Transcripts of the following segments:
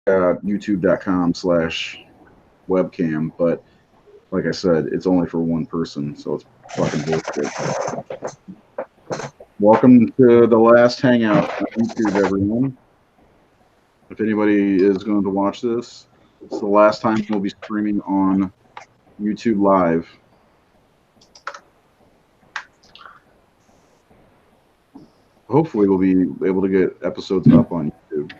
youtube.com/webcam, but like I said, it's only for one person, so it's fucking bullshit. Welcome to the last Hangout on YouTube, everyone. If anybody is going to watch this, it's the last time we'll be streaming on YouTube Live. Hopefully, we'll be able to get episodes up on YouTube.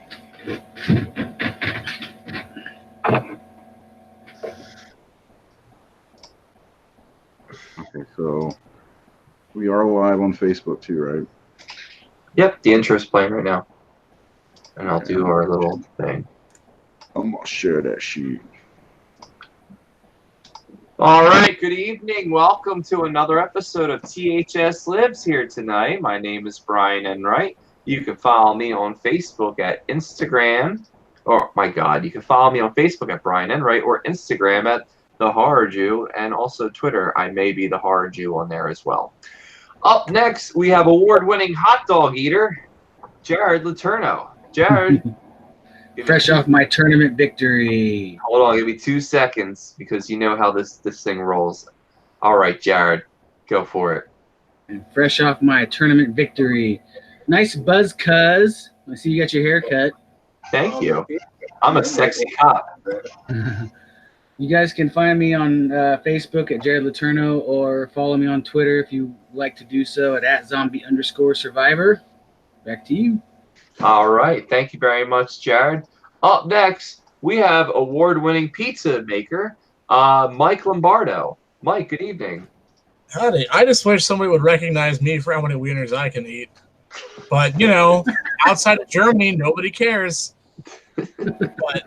Okay, so we are live on Facebook too, right? Yep, the intro's playing right now. And I'll do our little thing. I'm gonna share that sheet. All right, good evening. Welcome to another episode of THS Lives here tonight. My name is Brian Enright. You can follow me on Facebook at Instagram. Oh my God, you can follow me on Facebook at Brian Enright or Instagram at The Horror Jew, and also Twitter. I may be The Horror Jew on there as well. Up next, we have award-winning hot dog eater, Jared Letourneau. Jared. Fresh off my tournament victory. Hold on, give me 2 seconds because you know how this thing rolls. All right, Jared, go for it. And fresh off my tournament victory. Nice buzz, cuz. I see you got your hair cut. Thank you. I'm a sexy cop. You guys can find me on Facebook at Jared Letourneau or follow me on Twitter if you like to do so at @zombie_survivor. Back to you. All right. Thank you very much, Jared. Up next, we have award-winning pizza maker, Mike Lombardo. Mike, good evening. Howdy. I just wish somebody would recognize me for how many wieners I can eat. But, you know, outside of Germany, nobody cares. But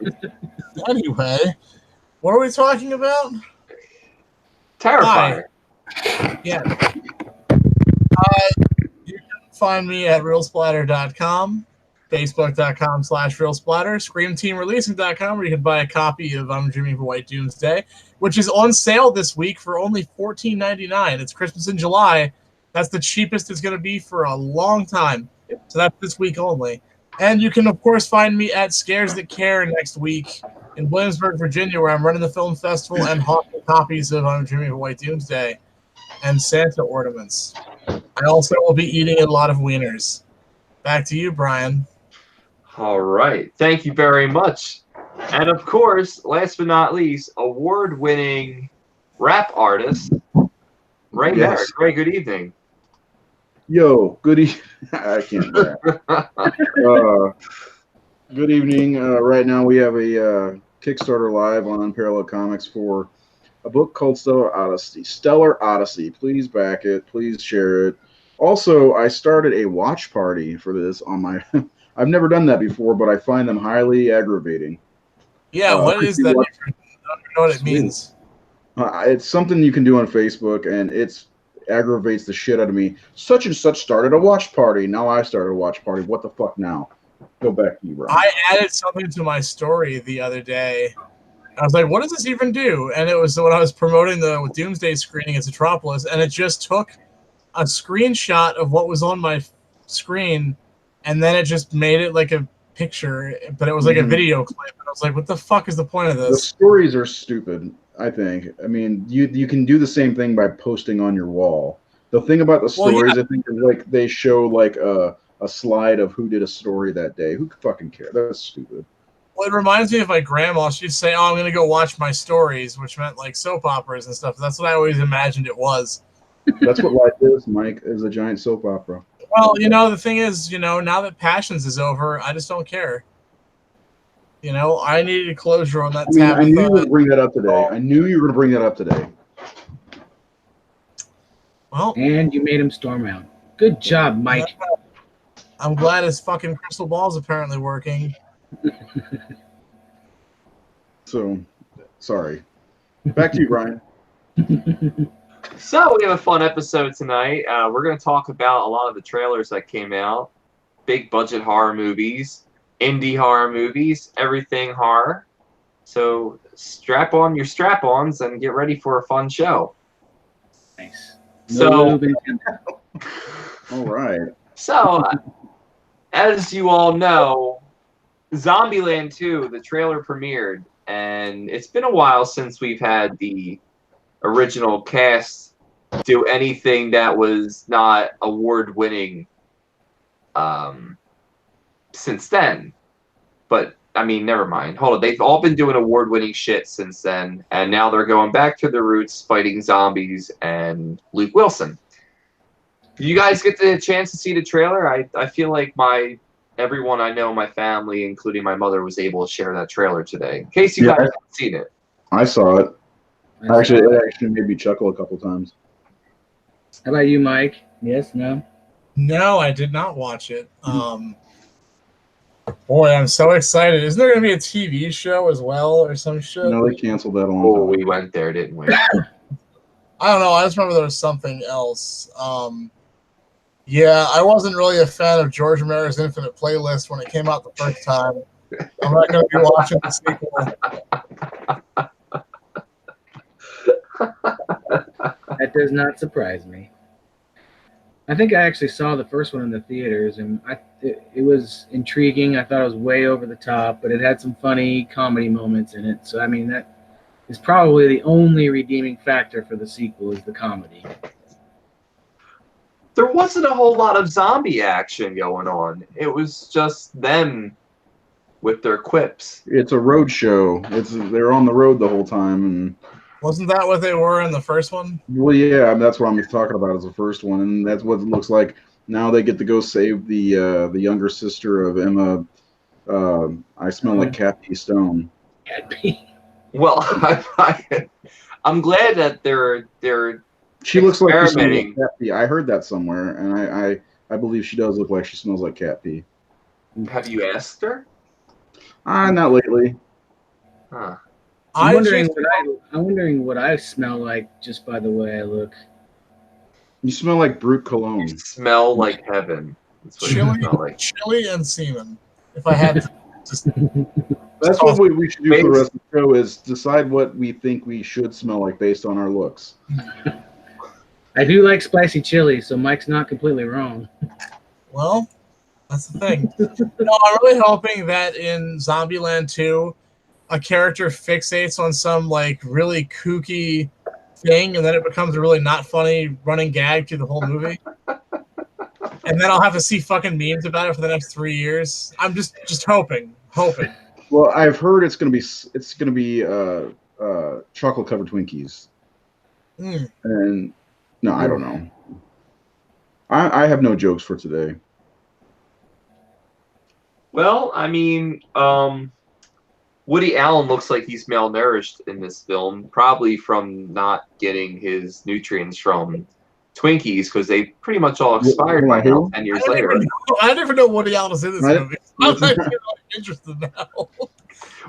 anyway, what are we talking about? Terrifier. Yeah. You can find me at realsplatter.com. Facebook.com/RealSplatter, ScreamTeamReleasing.com, where you can buy a copy of I'm Dreaming of a White Doomsday, which is on sale this week for only $14.99. It's Christmas in July. That's the cheapest it's going to be for a long time. So that's this week only. And you can, of course, find me at Scares That Care next week in Williamsburg, Virginia, where I'm running the film festival and hawking copies of I'm Dreaming of a White Doomsday and Santa ornaments. I also will be eating a lot of wieners. Back to you, Brian. All right. Thank you very much. And of course, last but not least, award-winning rap artist, Ray Merrick. Ray, good evening. Yo, good evening. I can't rap. Good evening. Right now we have a Kickstarter live on Unparalleled Comics for a book called Stellar Odyssey. Stellar Odyssey. Please back it. Please share it. Also, I started a watch party for this on my... I've never done that before, but I find them highly aggravating. Yeah, what is that? I don't know what it means. It's something you can do on Facebook, and it aggravates the shit out of me. Such and such started a watch party. Now I started a watch party. What the fuck now? Go back to you, bro. I added something to my story the other day. I was like, what does this even do? And it was when I was promoting the Doomsday screening at Metropolis, and it just took a screenshot of what was on my screen, and then it just made it like a picture, but it was like a video clip. And I was like, what the fuck is the point of this? The stories are stupid, I think. I mean, you can do the same thing by posting on your wall. The thing about the stories, I think, is like they show like a slide of who did a story that day. Who fucking cares? That's stupid. Well, it reminds me of my grandma. She'd say, oh, I'm going to go watch my stories, which meant like soap operas and stuff. That's what I always imagined it was. That's what life is, Mike, is a giant soap opera. Well, you know, the thing is, you know, now that Passions is over, I just don't care. You know, I needed closure on that tab. I knew you were going to bring that up today. I knew you were going to bring that up today. Well, and you made him storm out. Good job, Mike. I'm glad his fucking crystal ball's apparently working. So, sorry. Back to you, Brian. So we have a fun episode tonight. We're going to talk about a lot of the trailers that came out. Big budget horror movies, indie horror movies, everything horror. So strap on your strap-ons and get ready for a fun show. Nice. So, all right. So, as you all know, Zombieland 2, the trailer premiered, and it's been a while since we've had the original cast do anything that was not award-winning since then. But, I mean, never mind. Hold on. They've all been doing award-winning shit since then, and now they're going back to their roots, fighting zombies and Luke Wilson. Did you guys get the chance to see the trailer? I feel like everyone I know, my family, including my mother, was able to share that trailer today. In case you guys haven't seen it. I saw it. It actually made me chuckle a couple times. How about you, Mike? Yes, no? No, I did not watch it. Boy, I'm so excited. Isn't there going to be a TV show as well or some shit? No, they canceled that a long Oh, time. we went there, didn't we? I don't know. I just remember there was something else. Yeah, I wasn't really a fan of George Romero's Infinite Playlist when it came out the first time. I'm not going to be watching the sequel. That does not surprise me. I think I actually saw the first one in the theaters, and it was intriguing. I thought it was way over the top, but it had some funny comedy moments in it. So, I mean, that is probably the only redeeming factor for the sequel is the comedy. There wasn't a whole lot of zombie action going on. It was just them with their quips. It's a road show. They're on the road the whole time, and wasn't that what they were in the first one? well, yeah, that's what I'm talking about as the first one, and that's what it looks like. Now they get to go save the younger sister of Emma. I smell like Cat P. Stone. Cat P. Well, I'm glad that they're. She looks like she smells experimenting. like Cat P. I heard that somewhere, and I believe she does look like she smells like Cat P. Have you asked her? Not lately. Huh. I'm wondering what I smell like just by the way I look. You smell like Brute Cologne. You smell like heaven. That's what you smell like. Chili and semen. If I had to just That's what we should do for the rest of the show is decide what we think we should smell like based on our looks. I do like spicy chili, so Mike's not completely wrong. Well, that's the thing. No, I'm really hoping that in Zombieland 2, a character fixates on some like really kooky thing, and then it becomes a really not funny running gag through the whole movie. And then I'll have to see fucking memes about it for the next 3 years. I'm just hoping. Well, I've heard it's gonna be chocolate covered Twinkies. And no, I don't know. I have no jokes for today. Well, I mean, Woody Allen looks like he's malnourished in this film, probably from not getting his nutrients from Twinkies, because they pretty much all expired by now, 10 years later. I never know Woody Allen is in this movie. I'm like, interested now.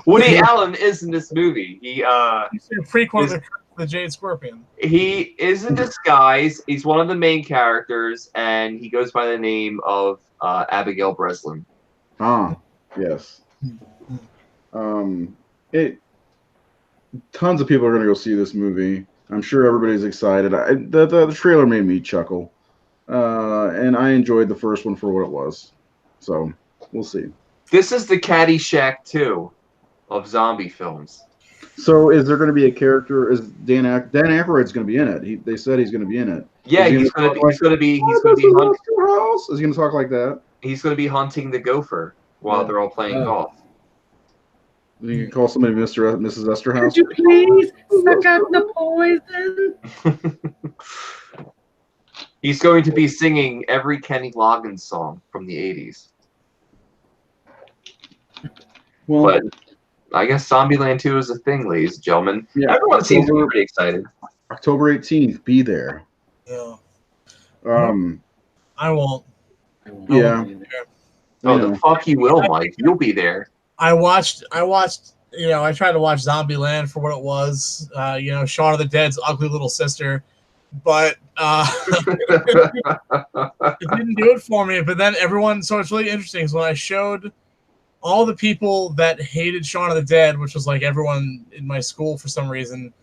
Woody Allen is in this movie. He's a prequel to the Jade Scorpion. He is in disguise. He's one of the main characters, and he goes by the name of Abigail Breslin. Ah, yes. Tons of people are going to go see this movie. I'm sure everybody's excited. The trailer made me chuckle, and I enjoyed the first one for what it was. So we'll see. This is the Caddyshack 2 of zombie films. So is there going to be a character? Is Dan Aykroyd's going to be in it? They said he's going to be in it. Yeah, he's going to be hunting. Is he going to talk like that? He's going to be hunting the gopher while they're all playing golf. You can call somebody Mrs. Esterhaus. Could you please suck out the poison? He's going to be singing every Kenny Loggins song from the 80s. Well, but I guess Zombieland 2 is a thing, ladies and gentlemen. Yeah, everyone seems to be pretty excited. October 18th, be there. Yeah. I I won't. won't Yeah. be there. Oh, the fuck you will, Mike. You'll be there. I watched, I tried to watch Zombieland for what it was, Shaun of the Dead's ugly little sister, but it didn't do it for me. But then so it's really interesting is when I showed all the people that hated Shaun of the Dead, which was like everyone in my school for some reason,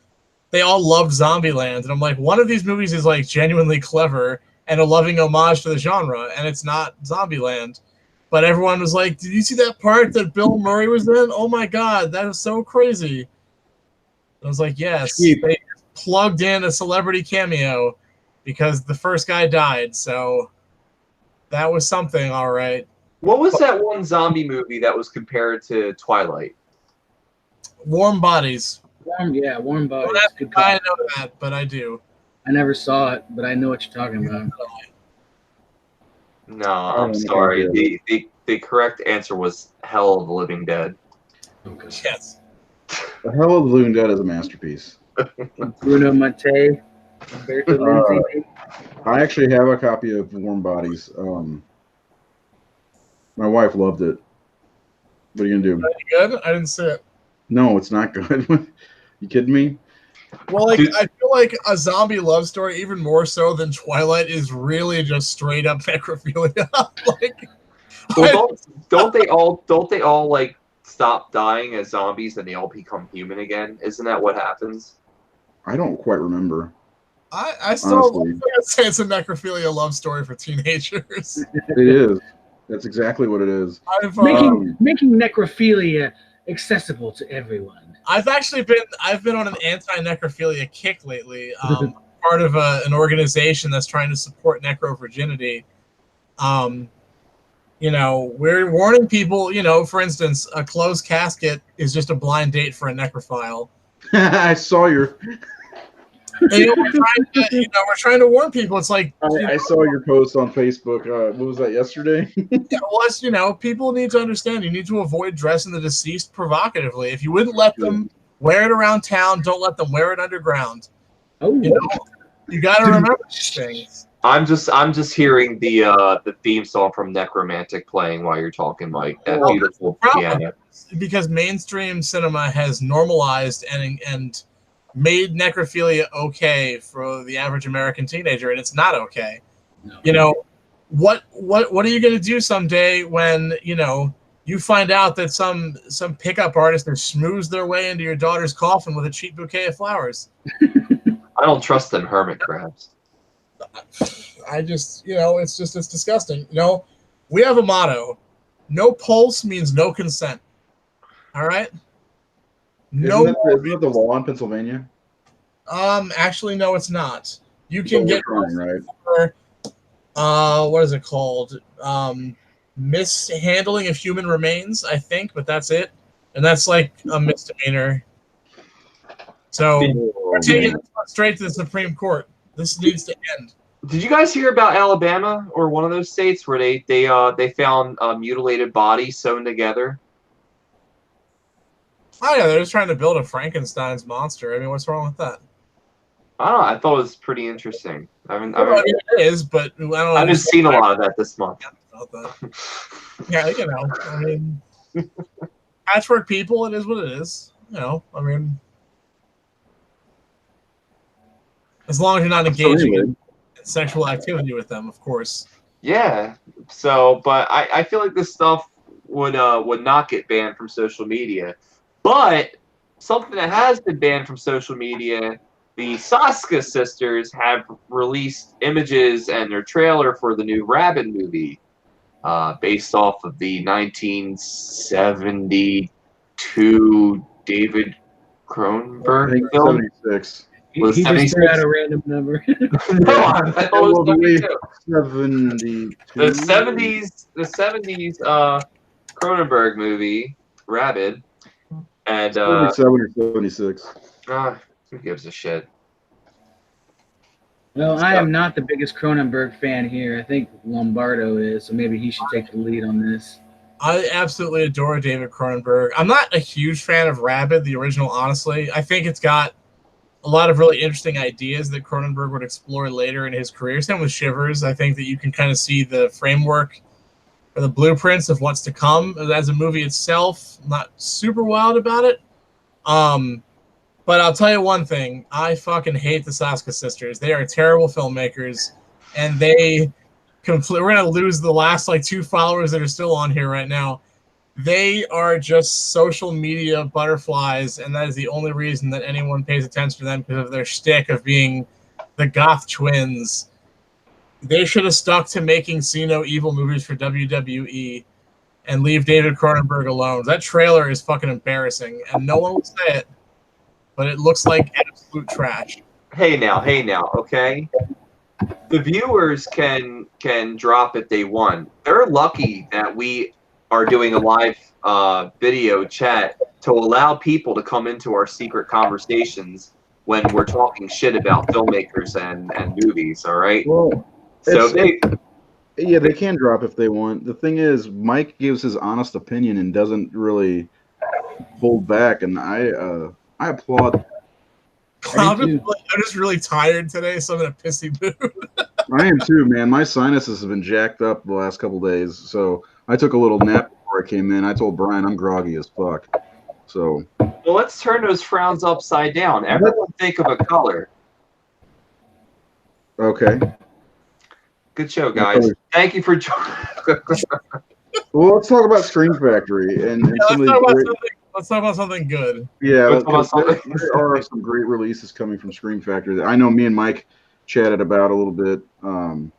they all loved Zombieland. And I'm like, one of these movies is like genuinely clever and a loving homage to the genre, and it's not Zombieland. But everyone was like, "Did you see that part that Bill Murray was in? Oh my god, that is so crazy!" I was like, "Yes, they plugged in a celebrity cameo because the first guy died, so that was something, all right." What was that one zombie movie that was compared to Twilight? Warm Bodies. Warm Bodies. Well, I know that, but I do. I never saw it, but I know what you're talking about. No, I'm sorry. The correct answer was Hell of the Living Dead. Okay. Yes. The Hell of the Living Dead is a masterpiece. Bruno Mattei, Roberto Lenzi. I actually have a copy of Warm Bodies. My wife loved it. What are you gonna do? Good? I didn't see it. No, it's not good. You kidding me? Well, like I feel like a zombie love story, even more so than Twilight, is really just straight up necrophilia. Like, well, don't they all like stop dying as zombies and they all become human again? Isn't that what happens? I don't quite remember. I still say it's a necrophilia love story for teenagers. It is. That's exactly what it is. Making necrophilia accessible to everyone. I've been on an anti-necrophilia kick lately. Part of an organization that's trying to support necrovirginity. We're warning people. For instance, a closed casket is just a blind date for a necrophile. I saw your. We're trying to warn people. It's like I saw your post on Facebook. What was that, yesterday? Yeah, well, people need to understand. You need to avoid dressing the deceased provocatively. If you wouldn't let them wear it around town, don't let them wear it underground. Oh, you got to remember these things. I'm just hearing the theme song from Necromantic playing while you're talking, Mike. That beautiful piano. Because mainstream cinema has normalized and made necrophilia okay for the average American teenager, and it's not okay. No. What are you going to do someday when you find out that some pickup artist has schmoozed their way into your daughter's coffin with a cheap bouquet of flowers? I don't trust them hermit crabs. It's disgusting. We have a motto: no pulse means no consent. All right. Isn't that the law in Pennsylvania? Actually, no, it's not. You can get right. What is it called? Mishandling of human remains, I think, but that's it, and that's like a misdemeanor. So we're taking it straight to the Supreme Court. This needs to end. Did you guys hear about Alabama or one of those states where they found mutilated bodies sewn together? Oh yeah, they're just trying to build a Frankenstein's monster. I mean, what's wrong with that? I don't know. I thought it was pretty interesting. It is, but I don't know. I haven't seen a lot of that this month. Yeah, I mean, patchwork people. It is what it is. As long as you're not engaging in sexual activity with them, of course. Yeah. So, but I feel like this stuff would not get banned from social media. But something that has been banned from social media, the Soska sisters have released images and their trailer for the new Rabid movie, based off of the 1972 David Cronenberg film. 76. He just threw out a random number. No, I thought it was 72. The 70s Cronenberg movie, Rabid. And 77 or 76. Who gives a shit? Well, I am not the biggest Cronenberg fan here. I think Lombardo is, so maybe he should take the lead on this. I absolutely adore David Cronenberg. I'm not a huge fan of Rabid, the original, honestly. I think it's got a lot of really interesting ideas that Cronenberg would explore later in his career. Same with Shivers. I think that you can kind of see the framework or the blueprints of what's to come. As a movie itself, not super wild about it. But I'll tell you one thing. I fucking hate the Soska sisters. They are terrible filmmakers, and we're going to lose the last 2 followers that are still on here right now. They are just social media butterflies, and that is the only reason that anyone pays attention to them, because of their shtick of being the goth twins. They should have stuck to making See No Evil movies for WWE. and leave David Cronenberg alone. That trailer is fucking embarrassing, and no one will say it, but it looks like absolute trash. Hey now, okay? The viewers can drop if they want. They're lucky that we are doing a live video chat to allow people to come into our secret conversations when we're talking shit about filmmakers and movies, all right? Well, So they can drop if they want. The thing is, Mike gives his honest opinion and doesn't really hold back, and I applaud. I'm just really tired today, so I'm in a pissy mood. I am too, man. My sinuses have been jacked up the last couple days, so I took a little nap before I came in. I told Brian I'm groggy as fuck. So. Well, let's turn those frowns upside down. Everyone think of a color. Okay. Good show, guys. Thank you for joining. Well, let's talk about Scream Factory and let's talk about something good. Yeah, there are some great releases coming from Scream Factory that I know me and Mike chatted about a little bit in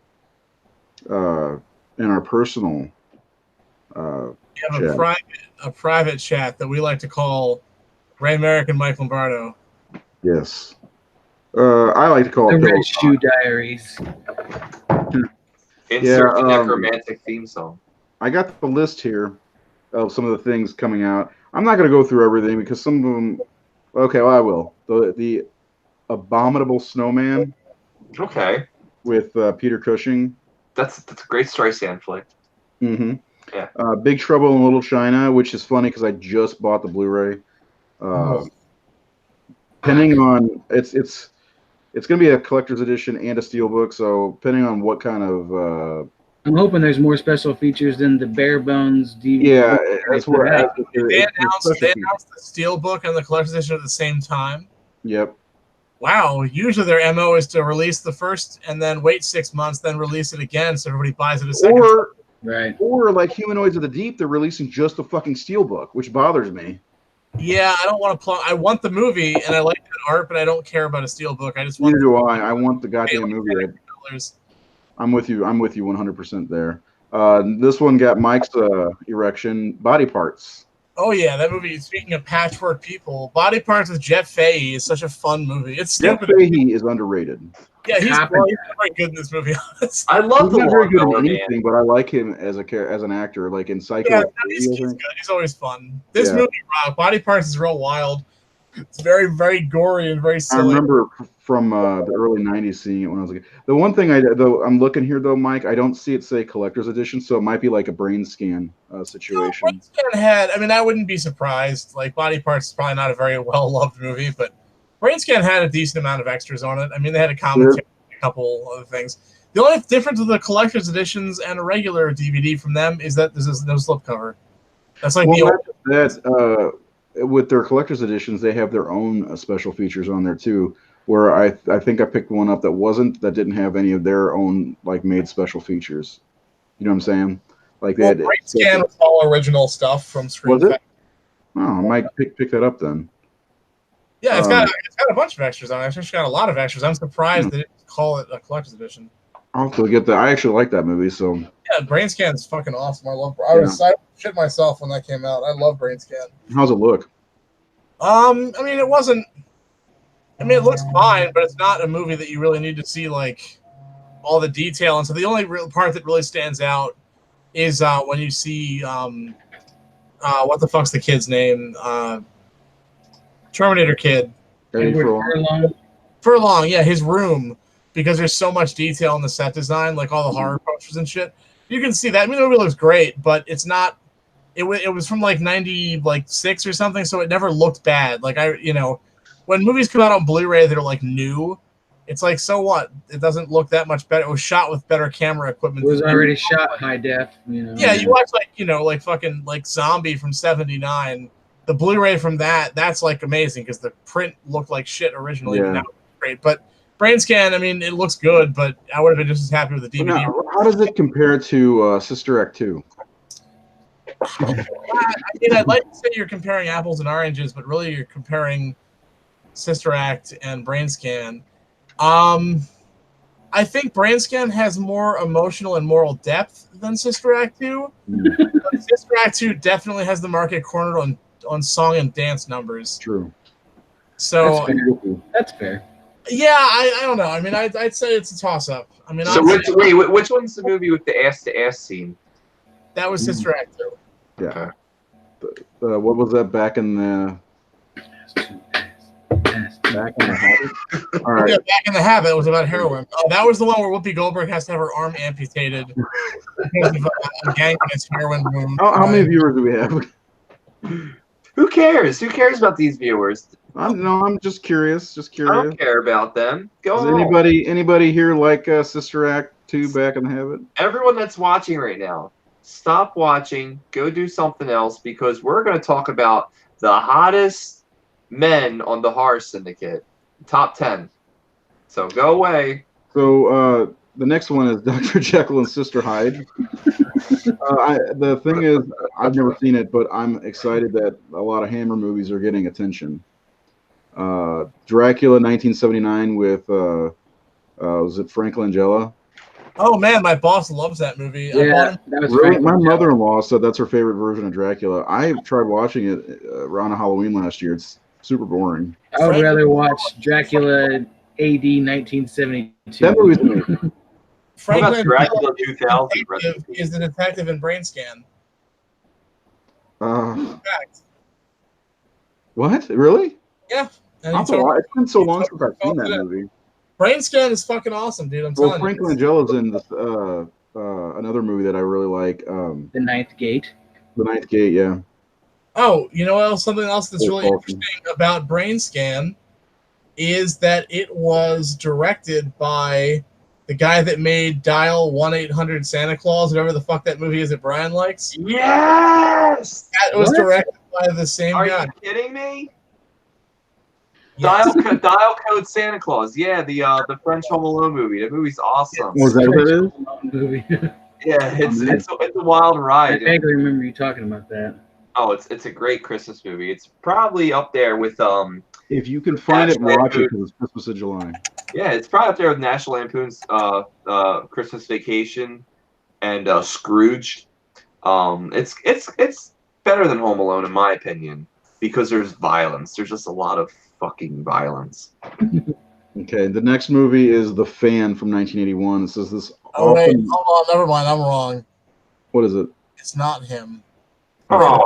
our personal We have a private chat that we like to call Ray Merrick and Mike Lombardo. Yes. I like to call it the Red Shoe Diaries. Insert the necromantic theme song. I got the list here of some of the things coming out. I'm not going to go through everything because some of them. Okay, well I will. The Abominable Snowman. Okay. With Peter Cushing. That's a great Streisand flick. Mm-hmm. Yeah. Big Trouble in Little China, which is funny because I just bought the Blu-ray. Depending on it's going to be a collector's edition and a steelbook, so depending on what kind of. I'm hoping there's more special features than the bare bones DVD. Yeah, that's what they announced the steelbook and the collector's edition at the same time. Yep. Wow. Usually their MO is to release the first and then wait 6 months, then release it again so everybody buys it a second time. Right. Or like Humanoids of the Deep, they're releasing just the fucking steelbook, which bothers me. Yeah, I don't want to I want the movie and I like the art, but I don't care about a steelbook. I just want. Neither do I. I want the goddamn movie. I'm with you 100% there. This one got Mike's erection. Body Parts. Oh yeah, that movie. Speaking of patchwork people, Body Parts with Jeff Fahey is such a fun movie. It's stupid. Jeff Fahey is underrated. Yeah, he's very good in this movie. I love he's not very good in anything, but I like him as an actor. Like in Psycho. Yeah, he's good. He's always fun. This movie, Body Parts, is real wild. It's very, very gory and very silly. I remember from the early '90s seeing it when I was a kid. The one thing I'm looking here though, Mike, I don't see it say collector's edition, so it might be like a brain scan situation. Brain Scan had. I mean, I wouldn't be surprised. Like Body Parts is probably not a very well loved movie, but Brain Scan had a decent amount of extras on it. I mean, they had a commentary, a couple other things. The only difference with the collector's editions and a regular DVD from them is that there's no slipcover. That's like with their collector's editions, they have their own special features on there too. Where I think I picked one up that didn't have any of their own like made special features. You know what I'm saying? Like they had. Brain Scan was all original stuff from Scream Factory. Oh, I might pick that up then. Yeah, it's got a bunch of extras on it. It's got a lot of extras. I'm surprised they didn't call it a collector's edition. I'll have to get that. I actually like that movie, so. Yeah, Brain Scan is fucking awesome. I shit myself when that came out. I love Brain Scan. How's it look? I mean, it wasn't. I mean, it looks fine, but it's not a movie that you really need to see like all the detail. And so the only real part that really stands out is when you see what the fuck's the kid's name? Terminator Kid. Furlong, yeah, his room, because there's so much detail in the set design, like all the horror posters and shit. You can see that. I mean, the movie looks great, but it's not. It was from like 96 or something, so it never looked bad. Like when movies come out on Blu-ray that are like new, it's like, so what? It doesn't look that much better. It was shot with better camera equipment. It was already shot high def, Yeah, you watch like fucking like Zombie from '79. The Blu-ray from that's like amazing because the print looked like shit originally. Yeah. Now it's great, but Brain Scan, I mean, it looks good, but I would have been just as happy with the DVD. Now, how does it compare to Sister Act 2? I mean, I'd like to say you're comparing apples and oranges, but really you're comparing Sister Act and Brain Scan. I think Brain Scan has more emotional and moral depth than Sister Act 2. But Sister Act 2 definitely has the market cornered on song and dance numbers. True. So That's fair. Yeah, I don't know. I mean, I'd say it's a toss-up. I mean, So which one's the movie with the ass-to-ass scene? That was Sister Act 2. Yeah. Okay. What was that back in the? Back in the habit. All right. Yeah, Back in the Habit was about heroin. That was the one where Whoopi Goldberg has to have her arm amputated because of a gang against heroin boom. How many viewers do we have? Who cares? Who cares about these viewers? I'm just curious. I don't care about them. Go Does on. anybody here like Sister Act 2 Back in the Habit? Everyone that's watching right now, stop watching. Go do something else because we're going to talk about the hottest men on the Horror Syndicate. Top 10. So go away. So the next one is Dr. Jekyll and Sister Hyde. The thing is, I've never seen it, but I'm excited that a lot of Hammer movies are getting attention. Dracula 1979 with was it Frank Langella? Oh man, my boss loves that movie. Yeah, that was Really? Frank My Langella. mother-in-law said that's her favorite version of Dracula. I tried watching it around Halloween last year. It's super boring. I would rather watch Dracula AD 1972. That movie's amazing. Frank What about Dracula Langella 2000? is the detective in Brain Scan. Fact. What? Really? Yeah. And It's been so long since I've seen that movie. Brain Scan is fucking awesome, dude. I'm Well, telling Frank you. Langella's in this, another movie that I really like, The Ninth Gate. The Ninth Gate. Yeah. Oh, you know what else? Something else that's That's really awesome. interesting about Brain Scan is that it was directed by the guy that made Dial 1-800 Santa Claus, whatever the fuck that movie is that Brian likes. Yes! That was What? directed by the same Are guy. you kidding me? Yes. Dial Code Santa Claus. Yeah, the French Home Alone movie. That movie's awesome. Was that what that is? Movie. Yeah, it's a wild I ride. vaguely remember you talking about that. Oh, it's a great Christmas movie. It's probably up there with If you can find it, watch it because it's Christmas in July. yeah, it's probably up there with National Lampoon's Christmas Vacation and Scrooged. It's better than Home Alone in my opinion because there's violence. There's just a lot of fucking violence. Okay, the next movie is The Fan from 1981. It says this. Oh, wait. Hold on. Never mind. I'm wrong. What is it? It's not him. Oh,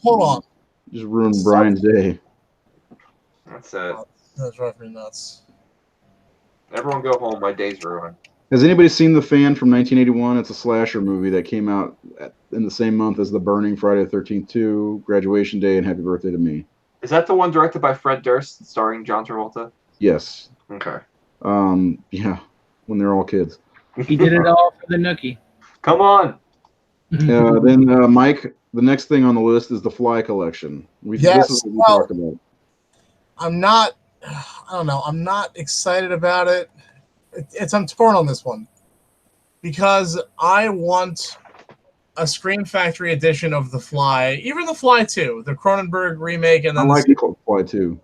Hold on. Just ruined Brian's day. that's it. That's driving me nuts. Everyone go home. My day's ruined. Has anybody seen The Fan from 1981? It's a slasher movie that came out in the same month as The Burning, Friday the 13th 2, Graduation Day, and Happy Birthday to Me. Is that the one directed by Fred Durst, starring John Travolta? Yes. Okay. Yeah, when they're all kids. He did it all for the Nookie. Come on. Then Mike, the next thing on the list is the Fly Collection. Yes, This is what we well- talked about. I'm not. I don't know. I'm not excited about it. I'm torn on this one because I want a Scream Factory edition of The Fly, even The Fly 2, the Cronenberg remake, and I then like the Fly too.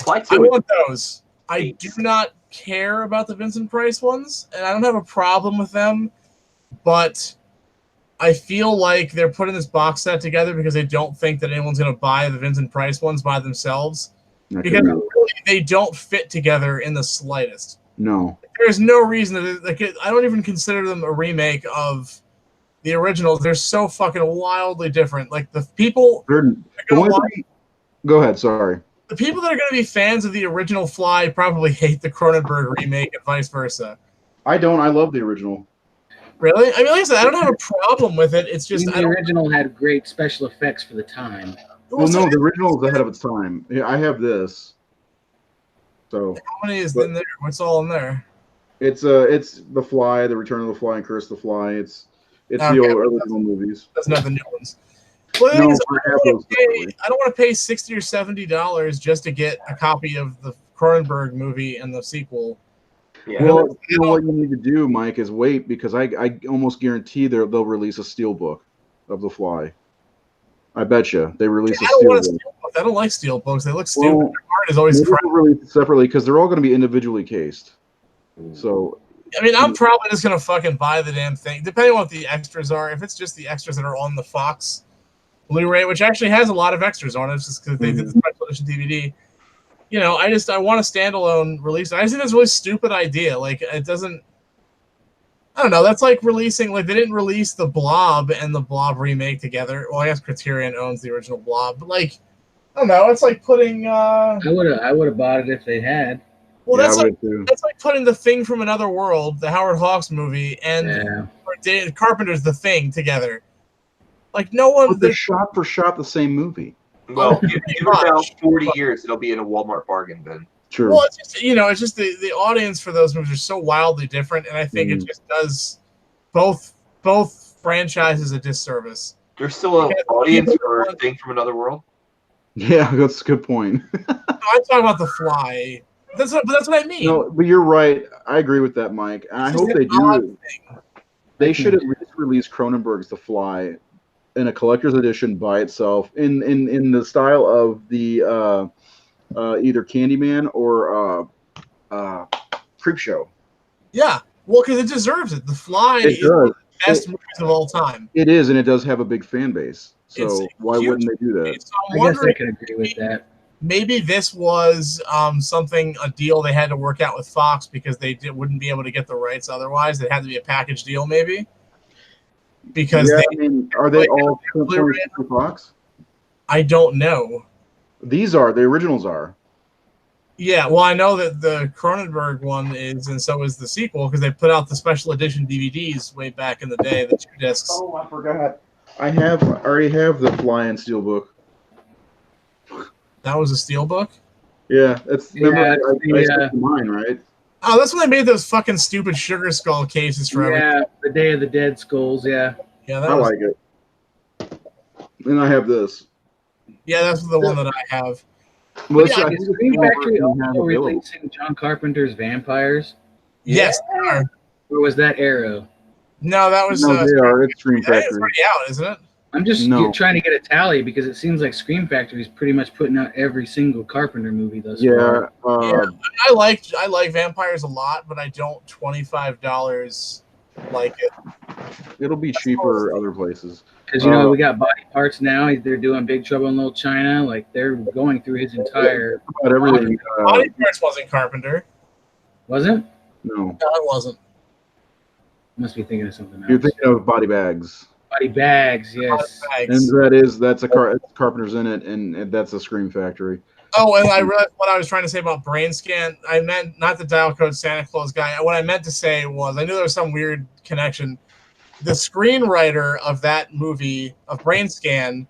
Fly I 2. want those. I do not care about the Vincent Price ones, and I don't have a problem with them, but I feel like they're putting this box set together because they don't think that anyone's going to buy the Vincent Price ones by themselves. Because really, they don't fit together in the slightest. No. There's no reason that I don't even consider them a remake of the originals. They're so fucking wildly different. Like the people, Go ahead. Sorry. the people that are going to be fans of the original Fly probably hate the Cronenberg remake and vice versa. I don't. I love the original. Really? I mean, like I said, I don't have a problem with it. It's just The original had great special effects for the time. Well, no, the original is ahead of its time. Yeah, I have this. So how many is in there? What's all in there? it's The Fly, The Return of the Fly, and Curse the Fly. It's the old original movies. Doesn't have the new ones. Well, the thing is, I don't want to pay $60 or $70 just to get a copy of the Cronenberg movie and the sequel. Yeah. Well, you know what you need to do, Mike, is wait because I almost guarantee they'll release a steelbook of The Fly. I bet you they release a steelbook. I don't like steelbooks. They look stupid. Well, Their art is always maybe crap. they'll release it separately because they're all going to be individually cased. So I mean, I'm probably just gonna fucking buy the damn thing, depending on what the extras are. If it's just the extras that are on the Fox Blu-ray, which actually has a lot of extras on it, just because they did the special edition DVD. You know, I want a standalone release. I just think that's a really stupid idea. Like, it doesn't. I don't know. That's like releasing. Like, they didn't release the Blob and the Blob remake together. Well, I guess Criterion owns the original Blob, but like, I don't know. It's like putting. I would have bought it if they had. Well, Yeah, that's like putting The Thing from Another World, the Howard Hawks movie, and David Carpenter's The Thing together. Like, no one. But they're shot for shot the same movie. Well, give it about 40 years, it'll be in a Walmart bargain then. True. Well, it's just, you know, it's just the audience for those movies are so wildly different, and I think it just does both franchises a disservice. There's still an audience for a Thing from Another World? Yeah, that's a good point. I'm talking about The Fly. That's what I mean. No, but you're right. I agree with that, Mike. And I hope they do. They should at least release Cronenberg's The Fly in a collector's edition by itself, in the style of the either Candyman or Creepshow. Yeah, well, because it deserves it. The Fly is one of the best movies of all time. It is, and it does have a big fan base. So why wouldn't they do that? So I guess I can agree with that. Maybe this was a deal they had to work out with Fox because they wouldn't be able to get the rights otherwise. It had to be a package deal, maybe. Because are they all for Fox? I don't know. These are the originals are. Yeah, well, I know that the Cronenberg one is, and so is the sequel because they put out the special edition DVDs way back in the day, the 2 discs. Oh, I forgot. I already have the Fly and Steelbook. That was a steelbook? Yeah, that's mine, right? Oh, that's when they made those fucking stupid Sugar Skull cases for everything. Yeah, the Day of the Dead skulls, yeah. Yeah, I like it. And I have this. Yeah, that's the one that I have. Well, yeah, is Scream Factory also releasing John Carpenter's Vampires? Yes, they are. Or was that Arrow? No, that was. No, they are. It's Scream Factory. It's already out, isn't it? I'm just trying to get a tally because it seems like Scream Factory is pretty much putting out every single Carpenter movie thus far. Yeah, I like Vampires a lot, but I don't $25 like it. It'll be cheaper other places. Because we got Body Parts now. They're doing Big Trouble in Little China. Like they're going through his entire. About everything. Body Parts wasn't Carpenter. Wasn't? No, it wasn't. Must be thinking of something else. You're thinking of Body Bags. Body Bags, yes. And that's Carpenter's in it, and that's a Scream Factory. Oh, and I realized what I was trying to say about Brain Scan. I meant not the dial code Santa Claus guy. What I meant to say was I knew there was some weird connection. The screenwriter of that movie, of Brain Scan,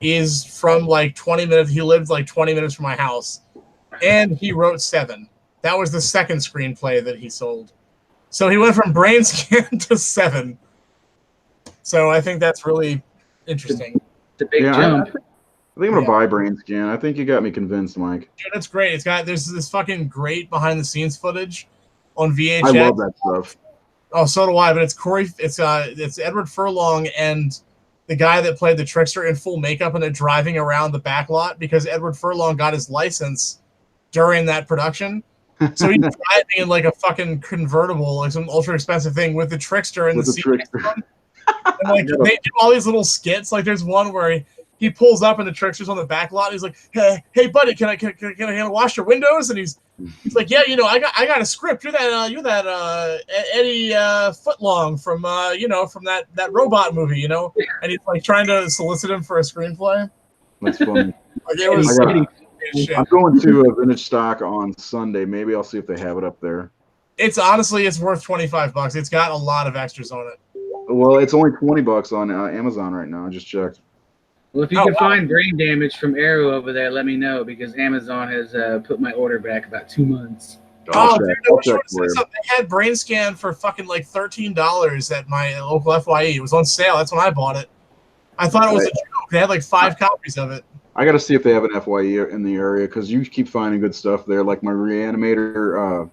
is from like 20 minutes. He lived like 20 minutes from my house, and he wrote 7. That was the second screenplay that he sold. So he went from Brain Scan to 7. So I think that's really interesting. It's a big jump. I think I'm gonna buy Brain Scan. I think you got me convinced, Mike. Dude, that's great. There's this fucking great behind the scenes footage on VHS. I love that stuff. Oh, so do I. But it's Edward Furlong and the guy that played the trickster in full makeup, and they're driving around the back lot because Edward Furlong got his license during that production. So he's driving in like a fucking convertible, like some ultra expensive thing with the trickster and the trickster. And like they do all these little skits. Like there's one where he pulls up and the trickster's on the back lot. And he's like, "Hey, buddy, can I wash your windows?" And he's like, "Yeah, I got a script. You're that Eddie Footlong from from that robot movie, And he's like trying to solicit him for a screenplay. That's funny. Like it was. I'm going to a vintage stock on Sunday. Maybe I'll see if they have it up there. It's worth $25. It's got a lot of extras on it. Well, it's only $20 on Amazon right now. I just checked. Well, if you can find Brain Damage from Arrow over there, let me know because Amazon has put my order back about 2 months. They had Brain Scan for fucking like $13 at my local FYE. It was on sale. That's when I bought it. I thought it was a joke. They had like 5 copies of it. I got to see if they have an FYE in the area because you keep finding good stuff there, like my Reanimator,